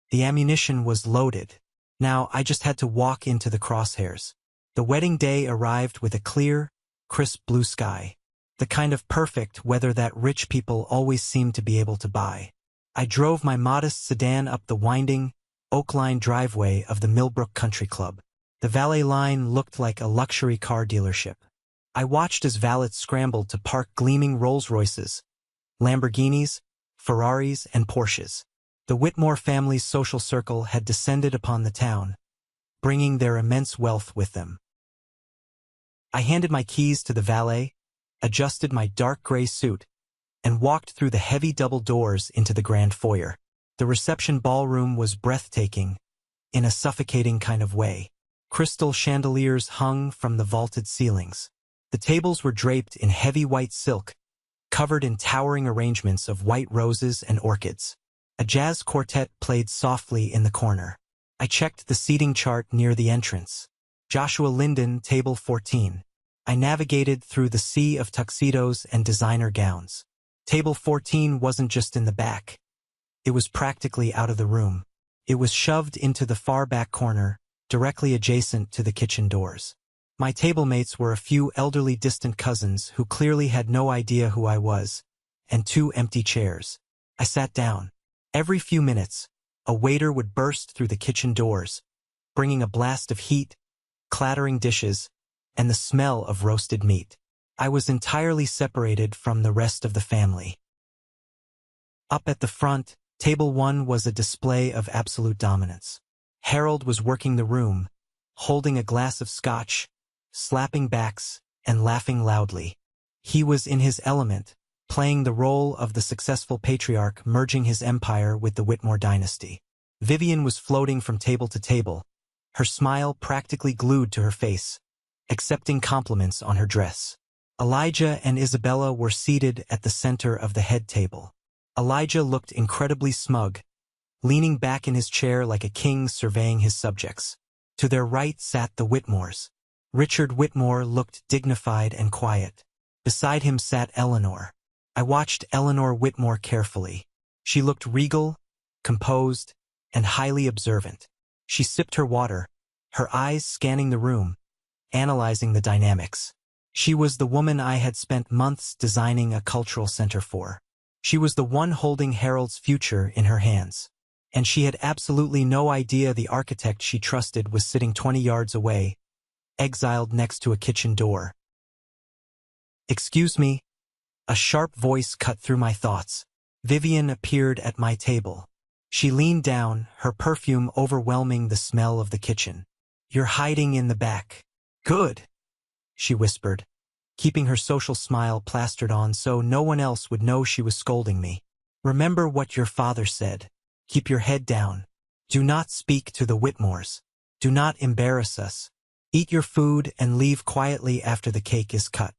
The ammunition was loaded. Now I just had to walk into the crosshairs. The wedding day arrived with a clear, crisp blue sky. The kind of perfect weather that rich people always seem to be able to buy. I drove my modest sedan up the winding, oak-lined driveway of the Millbrook Country Club. The valet line looked like a luxury car dealership. I watched as valets scrambled to park gleaming Rolls-Royces, Lamborghinis, Ferraris, and Porsches. The Whitmore family's social circle had descended upon the town, bringing their immense wealth with them. I handed my keys to the valet, adjusted my dark gray suit, and walked through the heavy double doors into the grand foyer. The reception ballroom was breathtaking, in a suffocating kind of way. Crystal chandeliers hung from the vaulted ceilings. The tables were draped in heavy white silk, covered in towering arrangements of white roses and orchids. A jazz quartet played softly in the corner. I checked the seating chart near the entrance. Joshua Linden, table 14. I navigated through the sea of tuxedos and designer gowns. Table 14 wasn't just in the back. It was practically out of the room. It was shoved into the far back corner, directly adjacent to the kitchen doors. My table mates were a few elderly distant cousins who clearly had no idea who I was, and two empty chairs. I sat down. Every few minutes, a waiter would burst through the kitchen doors, bringing a blast of heat, clattering dishes, and the smell of roasted meat. I was entirely separated from the rest of the family. Up at the front, table 1 was a display of absolute dominance. Harold was working the room, holding a glass of scotch, slapping backs, and laughing loudly. He was in his element, playing the role of the successful patriarch merging his empire with the Whitmore dynasty. Vivian was floating from table to table, her smile practically glued to her face, accepting compliments on her dress. Elijah and Isabella were seated at the center of the head table. Elijah looked incredibly smug, leaning back in his chair like a king surveying his subjects. To their right sat the Whitmores. Richard Whitmore looked dignified and quiet. Beside him sat Eleanor. I watched Eleanor Whitmore carefully. She looked regal, composed, and highly observant. She sipped her water, her eyes scanning the room, analyzing the dynamics. She was the woman I had spent months designing a cultural center for. She was the one holding Harold's future in her hands. And she had absolutely no idea the architect she trusted was sitting 20 yards away, exiled next to a kitchen door. "Excuse me." A sharp voice cut through my thoughts. Vivian appeared at my table. She leaned down, her perfume overwhelming the smell of the kitchen. "You're hiding in the back." "Good," she whispered, keeping her social smile plastered on so no one else would know she was scolding me. "Remember what your father said. Keep your head down. Do not speak to the Whitmores. Do not embarrass us. Eat your food and leave quietly after the cake is cut."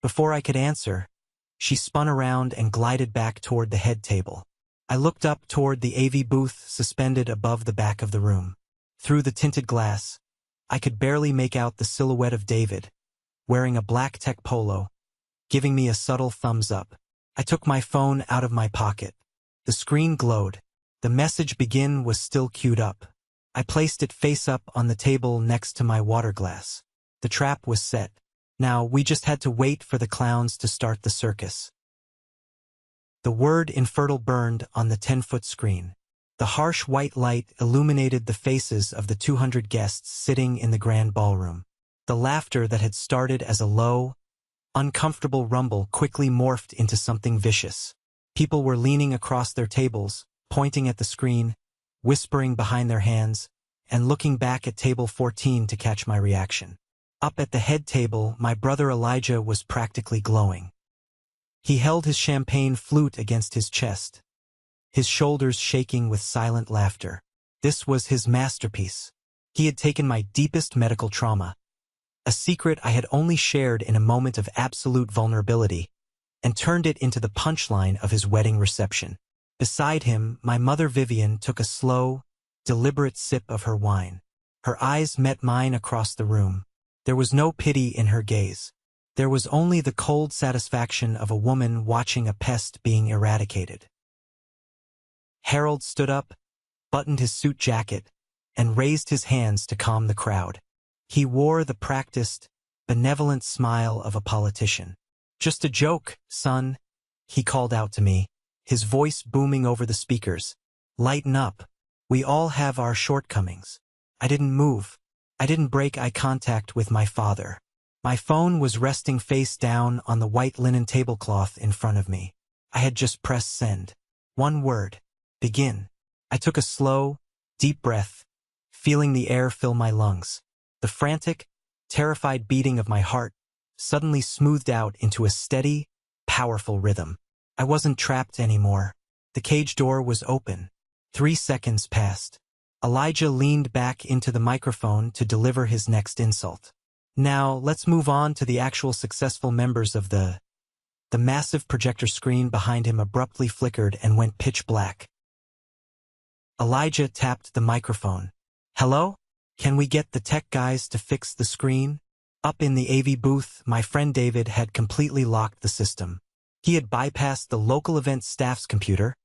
Before I could answer, she spun around and glided back toward the head table. I looked up toward the AV booth suspended above the back of the room. Through the tinted glass, I could barely make out the silhouette of David, wearing a black tech polo, giving me a subtle thumbs up. I took my phone out of my pocket. The screen glowed. The message "Begin" was still queued up. I placed it face up on the table next to my water glass. The trap was set. Now we just had to wait for the clowns to start the circus. The word "infertile" burned on the 10-foot screen. The harsh white light illuminated the faces of the 200 guests sitting in the grand ballroom. The laughter that had started as a low, uncomfortable rumble quickly morphed into something vicious. People were leaning across their tables, pointing at the screen, whispering behind their hands, and looking back at table 14 to catch my reaction. Up at the head table, my brother Elijah was practically glowing. He held his champagne flute against his chest, his shoulders shaking with silent laughter. This was his masterpiece. He had taken my deepest medical trauma, a secret I had only shared in a moment of absolute vulnerability, and turned it into the punchline of his wedding reception. Beside him, my mother Vivian took a slow, deliberate sip of her wine. Her eyes met mine across the room. There was no pity in her gaze. There was only the cold satisfaction of a woman watching a pest being eradicated. Harold stood up, buttoned his suit jacket, and raised his hands to calm the crowd. He wore the practiced, benevolent smile of a politician. "Just a joke, son," he called out to me, his voice booming over the speakers. "Lighten up. We all have our shortcomings." I didn't move. I didn't break eye contact with my father. My phone was resting face down on the white linen tablecloth in front of me. I had just pressed send. One word. Begin. I took a slow, deep breath, feeling the air fill my lungs. The frantic, terrified beating of my heart suddenly smoothed out into a steady, powerful rhythm. I wasn't trapped anymore. The cage door was open. 3 seconds passed. Elijah leaned back into the microphone to deliver his next insult. "Now, let's move on to the actual successful members of the massive projector screen behind him abruptly flickered and went pitch black. Elijah tapped the microphone. "Hello? Can we get the tech guys to fix the screen?" Up in the AV booth, my friend David had completely locked the system. He had bypassed the local event staff's computer,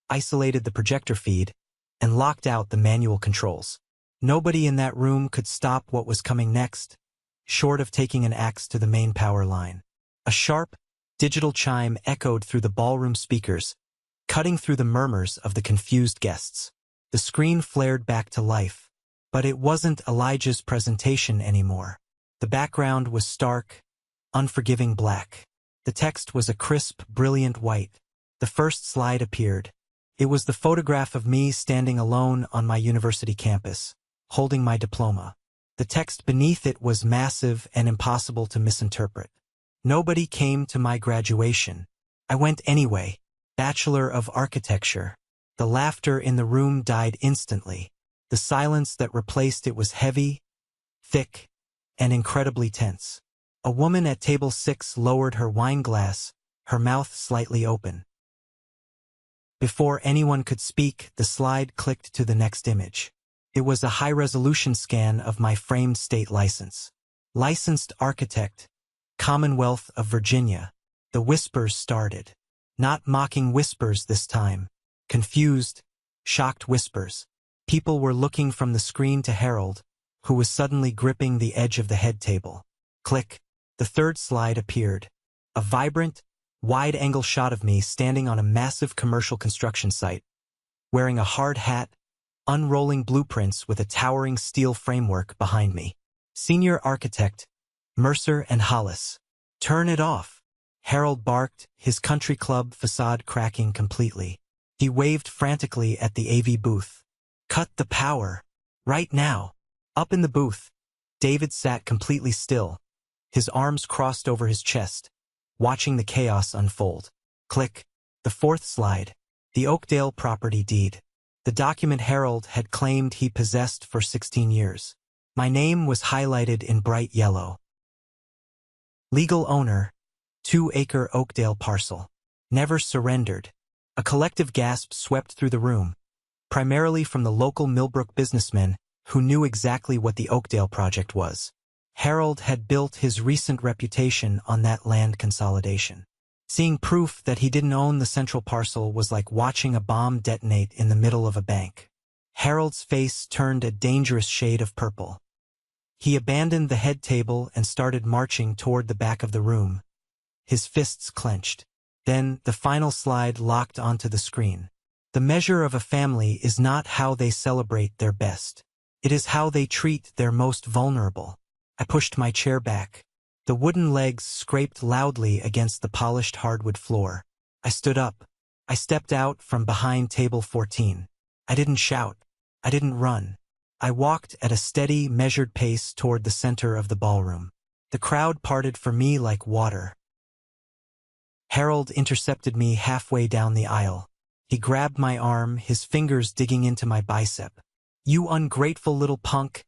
isolated the projector feed, and locked out the manual controls. Nobody in that room could stop what was coming next, short of taking an axe to the main power line. A sharp, digital chime echoed through the ballroom speakers, cutting through the murmurs of the confused guests. The screen flared back to life, but it wasn't Elijah's presentation anymore. The background was stark, unforgiving black. The text was a crisp, brilliant white. The first slide appeared. It was the photograph of me standing alone on my university campus, holding my diploma. The text beneath it was massive and impossible to misinterpret. "Nobody came to my graduation. I went anyway. Bachelor of Architecture." The laughter in the room died instantly. The silence that replaced it was heavy, thick, and incredibly tense. A woman at table 6 lowered her wine glass, her mouth slightly open. Before anyone could speak, the slide clicked to the next image. It was a high-resolution scan of my framed state license. Licensed architect, Commonwealth of Virginia. The whispers started. Not mocking whispers this time. Confused, shocked whispers. People were looking from the screen to Harold, who was suddenly gripping the edge of the head table. Click. The third slide appeared. A vibrant, wide-angle shot of me standing on a massive commercial construction site, wearing a hard hat, unrolling blueprints with a towering steel framework behind me. Senior architect, Mercer and Hollis. "Turn it off," Harold barked, his country club facade cracking completely. He waved frantically at the AV booth. "Cut the power. Right now." Up in the booth, David sat completely still, his arms crossed over his chest, watching the chaos unfold. Click. The fourth slide. The Oakdale property deed. The document Harold had claimed he possessed for 16 years. My name was highlighted in bright yellow. Legal owner, 2-acre Oakdale parcel. Never surrendered. A collective gasp swept through the room, primarily from the local Millbrook businessmen who knew exactly what the Oakdale project was. Harold had built his recent reputation on that land consolidation. Seeing proof that he didn't own the central parcel was like watching a bomb detonate in the middle of a bank. Harold's face turned a dangerous shade of purple. He abandoned the head table and started marching toward the back of the room, his fists clenched. Then, the final slide locked onto the screen. The measure of a family is not how they celebrate their best. It is how they treat their most vulnerable. I pushed my chair back. The wooden legs scraped loudly against the polished hardwood floor. I stood up. I stepped out from behind table 14. I didn't shout. I didn't run. I walked at a steady, measured pace toward the center of the ballroom. The crowd parted for me like water. Harold intercepted me halfway down the aisle. He grabbed my arm, his fingers digging into my bicep. "You ungrateful little punk,"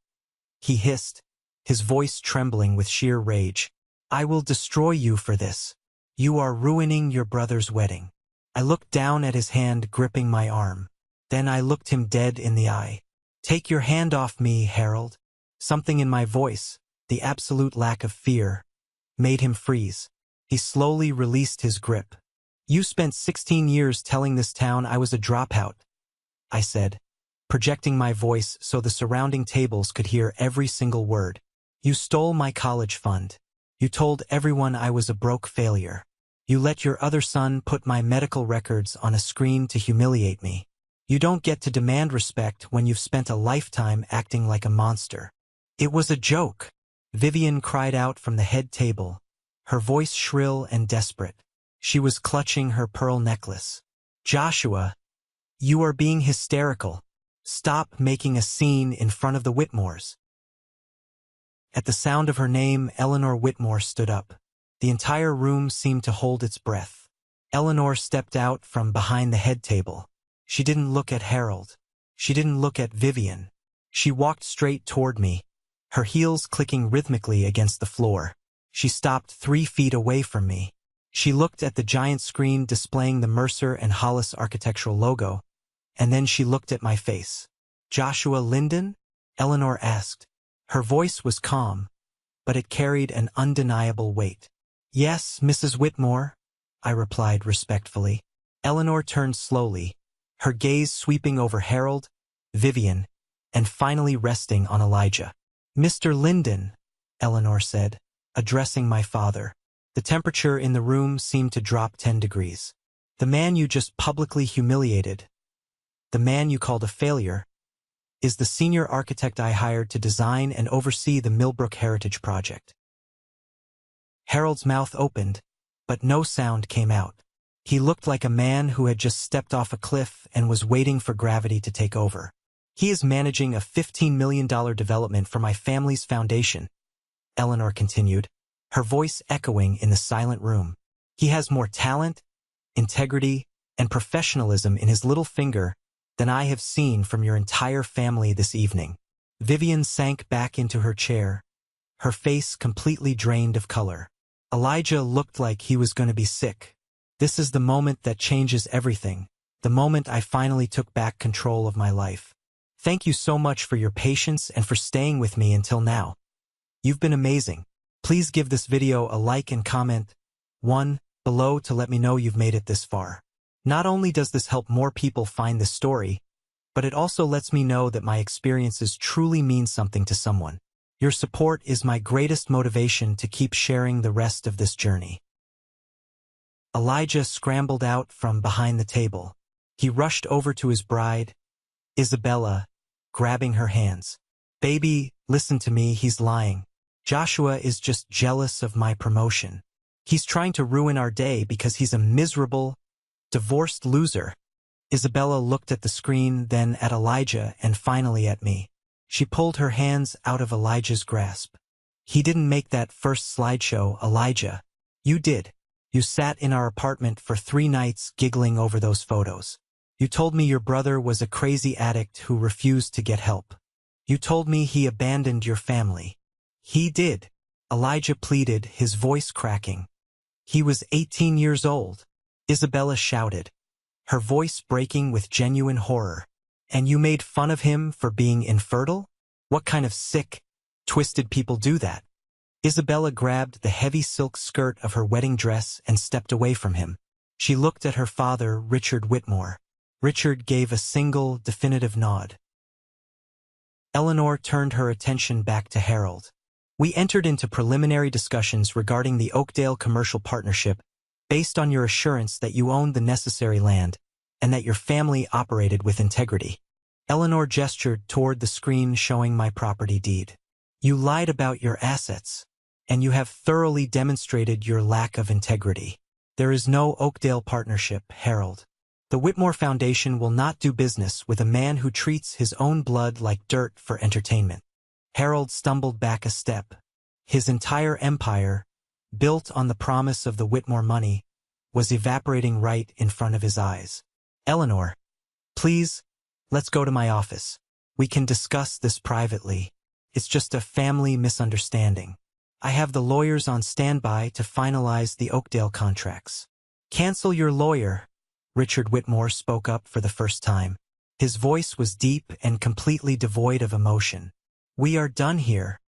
he hissed, his voice trembling with sheer rage. "I will destroy you for this. You are ruining your brother's wedding." I looked down at his hand gripping my arm. Then I looked him dead in the eye. "Take your hand off me, Harold." Something in my voice, the absolute lack of fear, made him freeze. He slowly released his grip. "You spent 16 years telling this town I was a dropout," I said, projecting my voice so the surrounding tables could hear every single word. "You stole my college fund. You told everyone I was a broke failure. You let your other son put my medical records on a screen to humiliate me. You don't get to demand respect when you've spent a lifetime acting like a monster." "It was a joke," Vivian cried out from the head table, her voice shrill and desperate. She was clutching her pearl necklace. "Joshua, you are being hysterical. Stop making a scene in front of the Whitmores." At the sound of her name, Eleanor Whitmore stood up. The entire room seemed to hold its breath. Eleanor stepped out from behind the head table. She didn't look at Harold. She didn't look at Vivian. She walked straight toward me, her heels clicking rhythmically against the floor. She stopped 3 feet away from me. She looked at the giant screen displaying the Mercer and Hollis architectural logo, and then she looked at my face. "Joshua Linden?" Eleanor asked. Her voice was calm, but it carried an undeniable weight. "Yes, Mrs. Whitmore," I replied respectfully. Eleanor turned slowly, her gaze sweeping over Harold, Vivian, and finally resting on Elijah. "Mr. Linden," Eleanor said, addressing my father. The temperature in the room seemed to drop 10 degrees. "The man you just publicly humiliated, the man you called a failure, is the senior architect I hired to design and oversee the Millbrook Heritage Project." Harold's mouth opened, but no sound came out. He looked like a man who had just stepped off a cliff and was waiting for gravity to take over. "He is managing a $15 million development for my family's foundation," Eleanor continued, her voice echoing in the silent room. "He has more talent, integrity, and professionalism in his little finger than I have seen from your entire family this evening." Vivian sank back into her chair, her face completely drained of color. Elijah looked like he was going to be sick. This is the moment that changes everything, the moment I finally took back control of my life. "Thank you so much for your patience and for staying with me until now. You've been amazing. Please give this video a like and comment one below to let me know you've made it this far. Not only does this help more people find this story, but it also lets me know that my experiences truly mean something to someone. Your support is my greatest motivation to keep sharing the rest of this journey." Elijah scrambled out from behind the table. He rushed over to his bride, Isabella, grabbing her hands. "Baby, listen to me, he's lying. Joshua is just jealous of my promotion. He's trying to ruin our day because he's a miserable, divorced loser." Isabella looked at the screen, then at Elijah, and finally at me. She pulled her hands out of Elijah's grasp. "He didn't make that first slideshow, Elijah. You did. You sat in our apartment for 3 nights giggling over those photos. You told me your brother was a crazy addict who refused to get help. You told me he abandoned your family." "He did," Elijah pleaded, his voice cracking. "He was 18 years old," Isabella shouted, her voice breaking with genuine horror. "And you made fun of him for being infertile? What kind of sick, twisted people do that?" Isabella grabbed the heavy silk skirt of her wedding dress and stepped away from him. She looked at her father, Richard Whitmore. Richard gave a single, definitive nod. Eleanor turned her attention back to Harold. "We entered into preliminary discussions regarding the Oakdale Commercial Partnership based on your assurance that you owned the necessary land and that your family operated with integrity." Eleanor gestured toward the screen showing my property deed. "You lied about your assets, and you have thoroughly demonstrated your lack of integrity. There is no Oakdale Partnership, Harold. The Whitmore Foundation will not do business with a man who treats his own blood like dirt for entertainment." Harold stumbled back a step. His entire empire, built on the promise of the Whitmore money, was evaporating right in front of his eyes. "Eleanor, please, let's go to my office. We can discuss this privately." It's just a family misunderstanding. I have the lawyers on standby to finalize the Oakdale contracts. Cancel your lawyer, Richard Whitmore spoke up for the first time. His voice was deep and completely devoid of emotion. We are done here.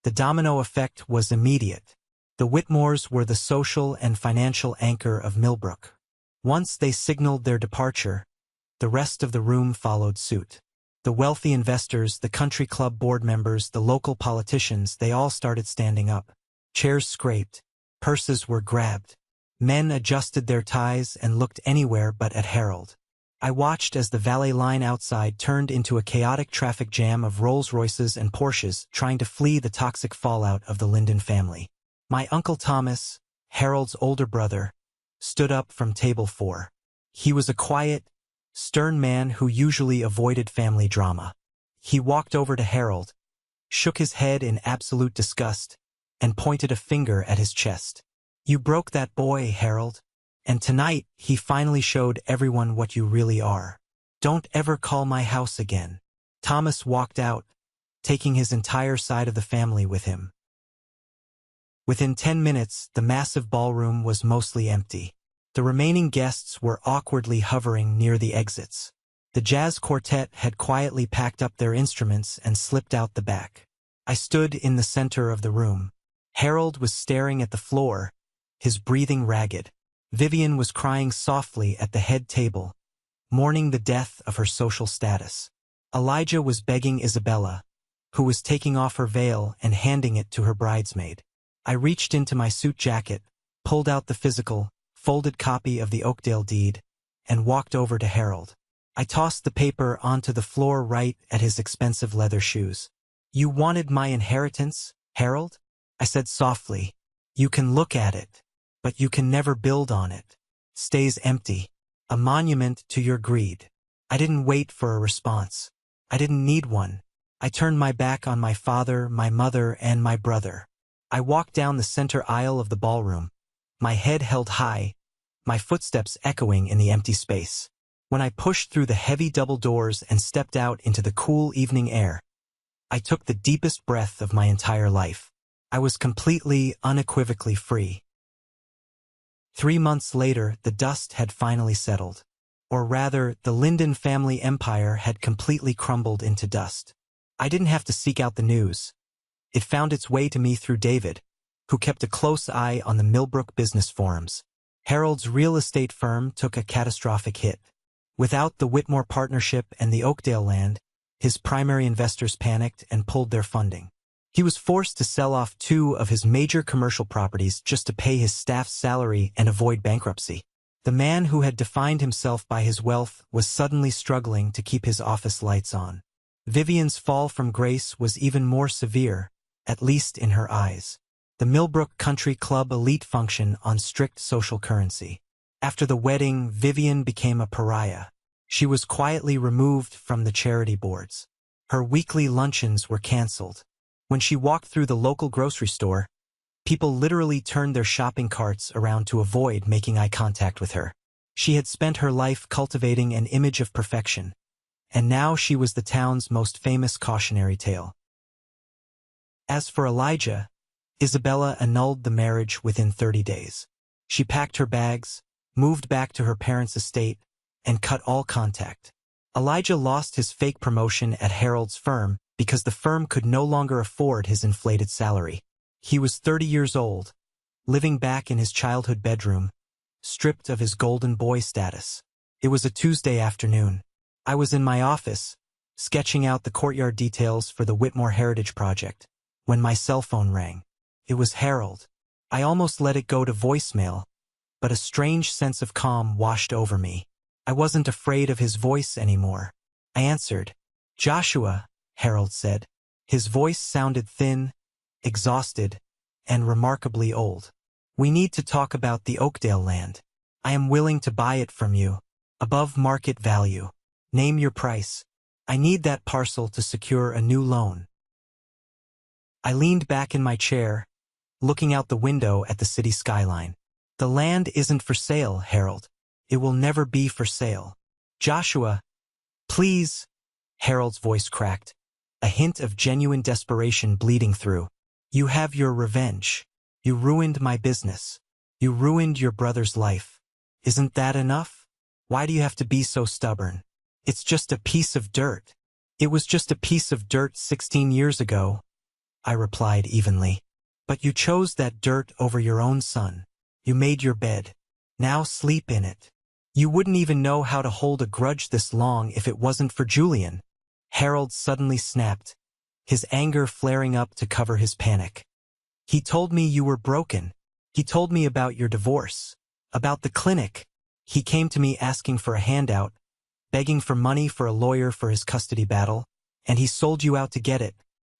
The domino effect was immediate. The Whitmores were the social and financial anchor of Millbrook. Once they signaled their departure, the rest of the room followed suit. The wealthy investors, the country club board members, the local politicians, they all started standing up. Chairs scraped. Purses were grabbed. Men adjusted their ties and looked anywhere but at Harold. I watched as the valet line outside turned into a chaotic traffic jam of Rolls-Royces and Porsches trying to flee the toxic fallout of the Linden family. My Uncle Thomas, Harold's older brother, stood up from table 4. He was a quiet, stern man who usually avoided family drama. He walked over to Harold, shook his head in absolute disgust, and pointed a finger at his chest. You broke that boy, Harold. And tonight, he finally showed everyone what you really are. Don't ever call my house again. Thomas walked out, taking his entire side of the family with him. Within 10 minutes, the massive ballroom was mostly empty. The remaining guests were awkwardly hovering near the exits. The jazz quartet had quietly packed up their instruments and slipped out the back. I stood in the center of the room. Harold was staring at the floor, his breathing ragged. Vivian was crying softly at the head table, mourning the death of her social status. Elijah was begging Isabella, who was taking off her veil and handing it to her bridesmaid. I reached into my suit jacket, pulled out the physical, folded copy of the Oakdale deed, and walked over to Harold. I tossed the paper onto the floor right at his expensive leather shoes. You wanted my inheritance, Harold? I said softly. You can look at it, but you can never build on it. Stays empty, a monument to your greed. I didn't wait for a response. I didn't need one. I turned my back on my father, my mother, and my brother. I walked down the center aisle of the ballroom, my head held high, my footsteps echoing in the empty space. When I pushed through the heavy double doors and stepped out into the cool evening air, I took the deepest breath of my entire life. I was completely, unequivocally free. 3 months later, the dust had finally settled. Or rather, the Linden family empire had completely crumbled into dust. I didn't have to seek out the news. It found its way to me through David, who kept a close eye on the Millbrook business forums. Harold's real estate firm took a catastrophic hit. Without the Whitmore partnership and the Oakdale land, his primary investors panicked and pulled their funding. He was forced to sell off 2 of his major commercial properties just to pay his staff's salary and avoid bankruptcy. The man who had defined himself by his wealth was suddenly struggling to keep his office lights on. Vivian's fall from grace was even more severe, at least in her eyes. The Millbrook Country Club elite function on strict social currency. After the wedding, Vivian became a pariah. She was quietly removed from the charity boards. Her weekly luncheons were canceled. When she walked through the local grocery store, people literally turned their shopping carts around to avoid making eye contact with her. She had spent her life cultivating an image of perfection, and now she was the town's most famous cautionary tale. As for Elijah, Isabella annulled the marriage within 30 days. She packed her bags, moved back to her parents' estate, and cut all contact. Elijah lost his fake promotion at Harold's firm because the firm could no longer afford his inflated salary. He was 30 years old, living back in his childhood bedroom, stripped of his golden boy status. It was a Tuesday afternoon. I was in my office, sketching out the courtyard details for the Whitmore Heritage Project, when my cell phone rang. It was Harold. I almost let it go to voicemail, but a strange sense of calm washed over me. I wasn't afraid of his voice anymore. I answered. Joshua, Harold said. His voice sounded thin, exhausted, and remarkably old. We need to talk about the Oakdale land. I am willing to buy it from you, above market value. Name your price. I need that parcel to secure a new loan. I leaned back in my chair, looking out the window at the city skyline. The land isn't for sale, Harold. It will never be for sale. Joshua, please, Harold's voice cracked. a hint of genuine desperation bleeding through. You have your revenge. You ruined my business. You ruined your brother's life. Isn't that enough? Why do you have to be so stubborn? It's just a piece of dirt. It was just a piece of dirt 16 years ago, I replied evenly. But you chose that dirt over your own son. You made your bed. Now sleep in it. You wouldn't even know how to hold a grudge this long if it wasn't for Julian. Harold suddenly snapped, his anger flaring up to cover his panic. He told me you were broken. He told me about your divorce, about the clinic. He came to me asking for a handout, begging for money for a lawyer for his custody battle, and he sold you out to get it.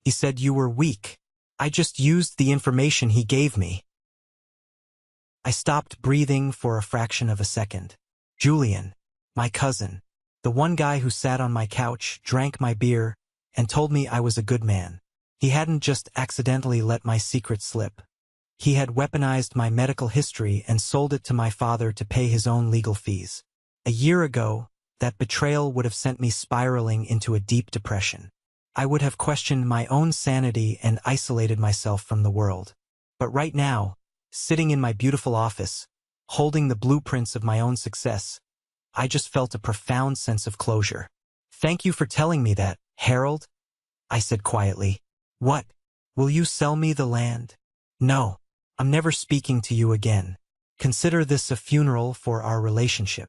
He said you were weak. I just used the information he gave me. I stopped breathing for a fraction of a second. Julian, my cousin, the one guy who sat on my couch, drank my beer, and told me I was a good man. He hadn't just accidentally let my secret slip. He had weaponized my medical history and sold it to my father to pay his own legal fees. A year ago, that betrayal would have sent me spiraling into a deep depression. I would have questioned my own sanity and isolated myself from the world. But right now, sitting in my beautiful office, holding the blueprints of my own success, I just felt a profound sense of closure. Thank you for telling me that, Harold, I said quietly. What? Will you sell me the land? No, I'm never speaking to you again. Consider this a funeral for our relationship.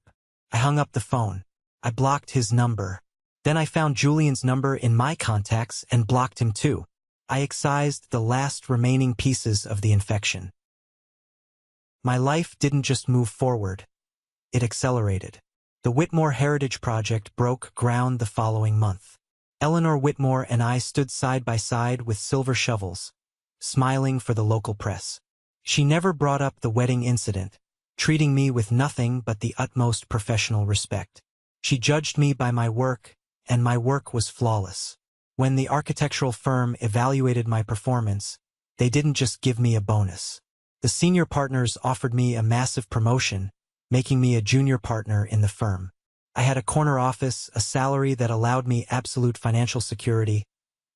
I hung up the phone. I blocked his number. Then I found Julian's number in my contacts and blocked him too. I excised the last remaining pieces of the infection. My life didn't just move forward. It accelerated. The Whitmore Heritage Project broke ground the following month. Eleanor Whitmore and I stood side by side with silver shovels, smiling for the local press. She never brought up the wedding incident, treating me with nothing but the utmost professional respect. She judged me by my work, and my work was flawless. When the architectural firm evaluated my performance, they didn't just give me a bonus. The senior partners offered me a massive promotion, making me a junior partner in the firm. I had a corner office, a salary that allowed me absolute financial security,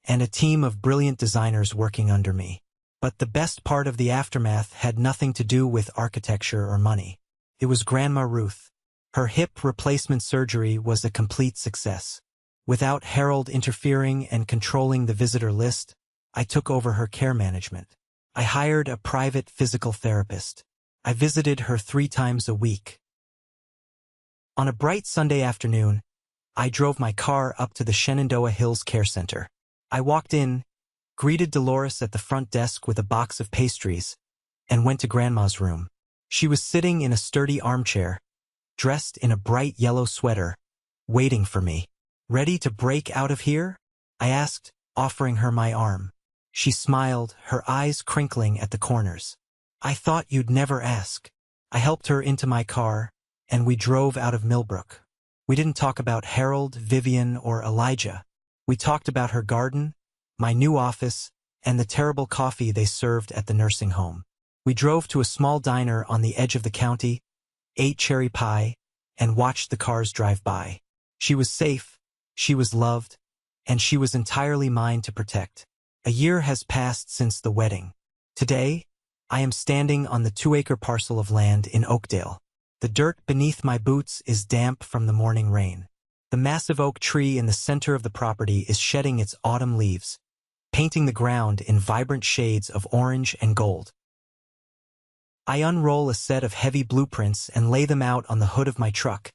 and a team of brilliant designers working under me. But the best part of the aftermath had nothing to do with architecture or money. It was Grandma Ruth. Her hip replacement surgery was a complete success. Without Harold interfering and controlling the visitor list, I took over her care management. I hired a private physical therapist. I visited her 3 times a week. On a bright Sunday afternoon, I drove my car up to the Shenandoah Hills Care Center. I walked in, greeted Dolores at the front desk with a box of pastries, and went to Grandma's room. She was sitting in a sturdy armchair, dressed in a bright yellow sweater, waiting for me. Ready to break out of here? I asked, offering her my arm. She smiled, her eyes crinkling at the corners. I thought you'd never ask. I helped her into my car, and we drove out of Millbrook. We didn't talk about Harold, Vivian, or Elijah. We talked about her garden, my new office, and the terrible coffee they served at the nursing home. We drove to a small diner on the edge of the county, ate cherry pie, and watched the cars drive by. She was safe, she was loved, and she was entirely mine to protect. A year has passed since the wedding. Today, I am standing on the 2-acre parcel of land in Oakdale. The dirt beneath my boots is damp from the morning rain. The massive oak tree in the center of the property is shedding its autumn leaves, painting the ground in vibrant shades of orange and gold. I unroll a set of heavy blueprints and lay them out on the hood of my truck,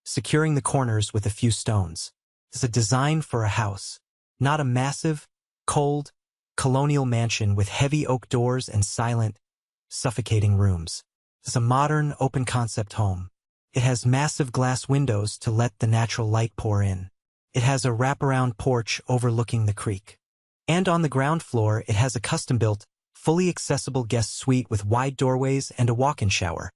securing the corners with a few stones. It's a design for a house, not a massive, cold, colonial mansion with heavy oak doors and silent, suffocating rooms. It's a modern, open-concept home. It has massive glass windows to let the natural light pour in. It has a wraparound porch overlooking the creek. And on the ground floor, it has a custom-built, fully accessible guest suite with wide doorways and a walk-in shower.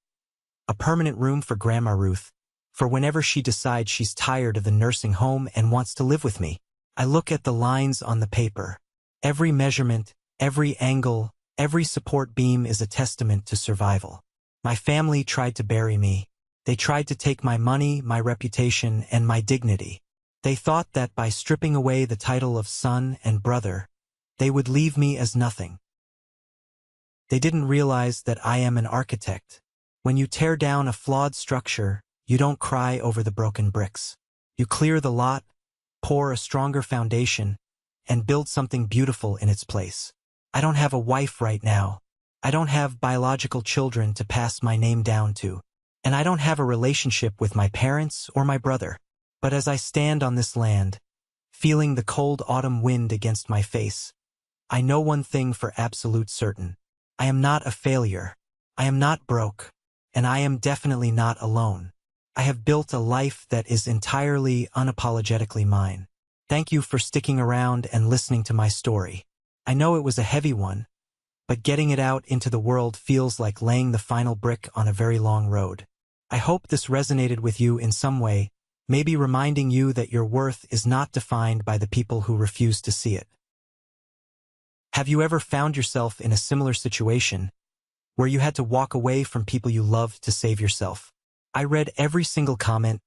A permanent room for Grandma Ruth, for whenever she decides she's tired of the nursing home and wants to live with me. I look at the lines on the paper. Every measurement, every angle, every support beam is a testament to survival. My family tried to bury me. They tried to take my money, my reputation, and my dignity. They thought that by stripping away the title of son and brother, they would leave me as nothing. They didn't realize that I am an architect. When you tear down a flawed structure, you don't cry over the broken bricks. You clear the lot, pour a stronger foundation, and build something beautiful in its place. I don't have a wife right now. I don't have biological children to pass my name down to. And I don't have a relationship with my parents or my brother. But as I stand on this land, feeling the cold autumn wind against my face, I know one thing for absolute certain. I am not a failure. I am not broke. And I am definitely not alone. I have built a life that is entirely unapologetically mine. Thank you for sticking around and listening to my story. I know it was a heavy one, but getting it out into the world feels like laying the final brick on a very long road. I hope this resonated with you in some way, maybe reminding you that your worth is not defined by the people who refuse to see it. Have you ever found yourself in a similar situation, where you had to walk away from people you loved to save yourself? I read every single comment,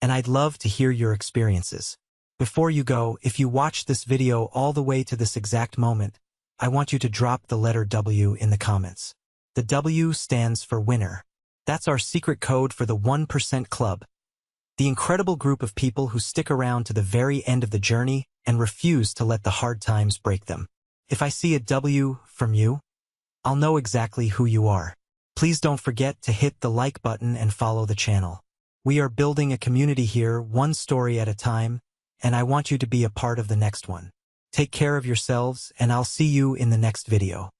and I'd love to hear your experiences. Before you go, if you watched this video all the way to this exact moment, I want you to drop the letter W in the comments. The W stands for winner. That's our secret code for the 1% Club, the incredible group of people who stick around to the very end of the journey and refuse to let the hard times break them. If I see a W from you, I'll know exactly who you are. Please don't forget to hit the like button and follow the channel. We are building a community here, one story at a time, and I want you to be a part of the next one. Take care of yourselves, and I'll see you in the next video.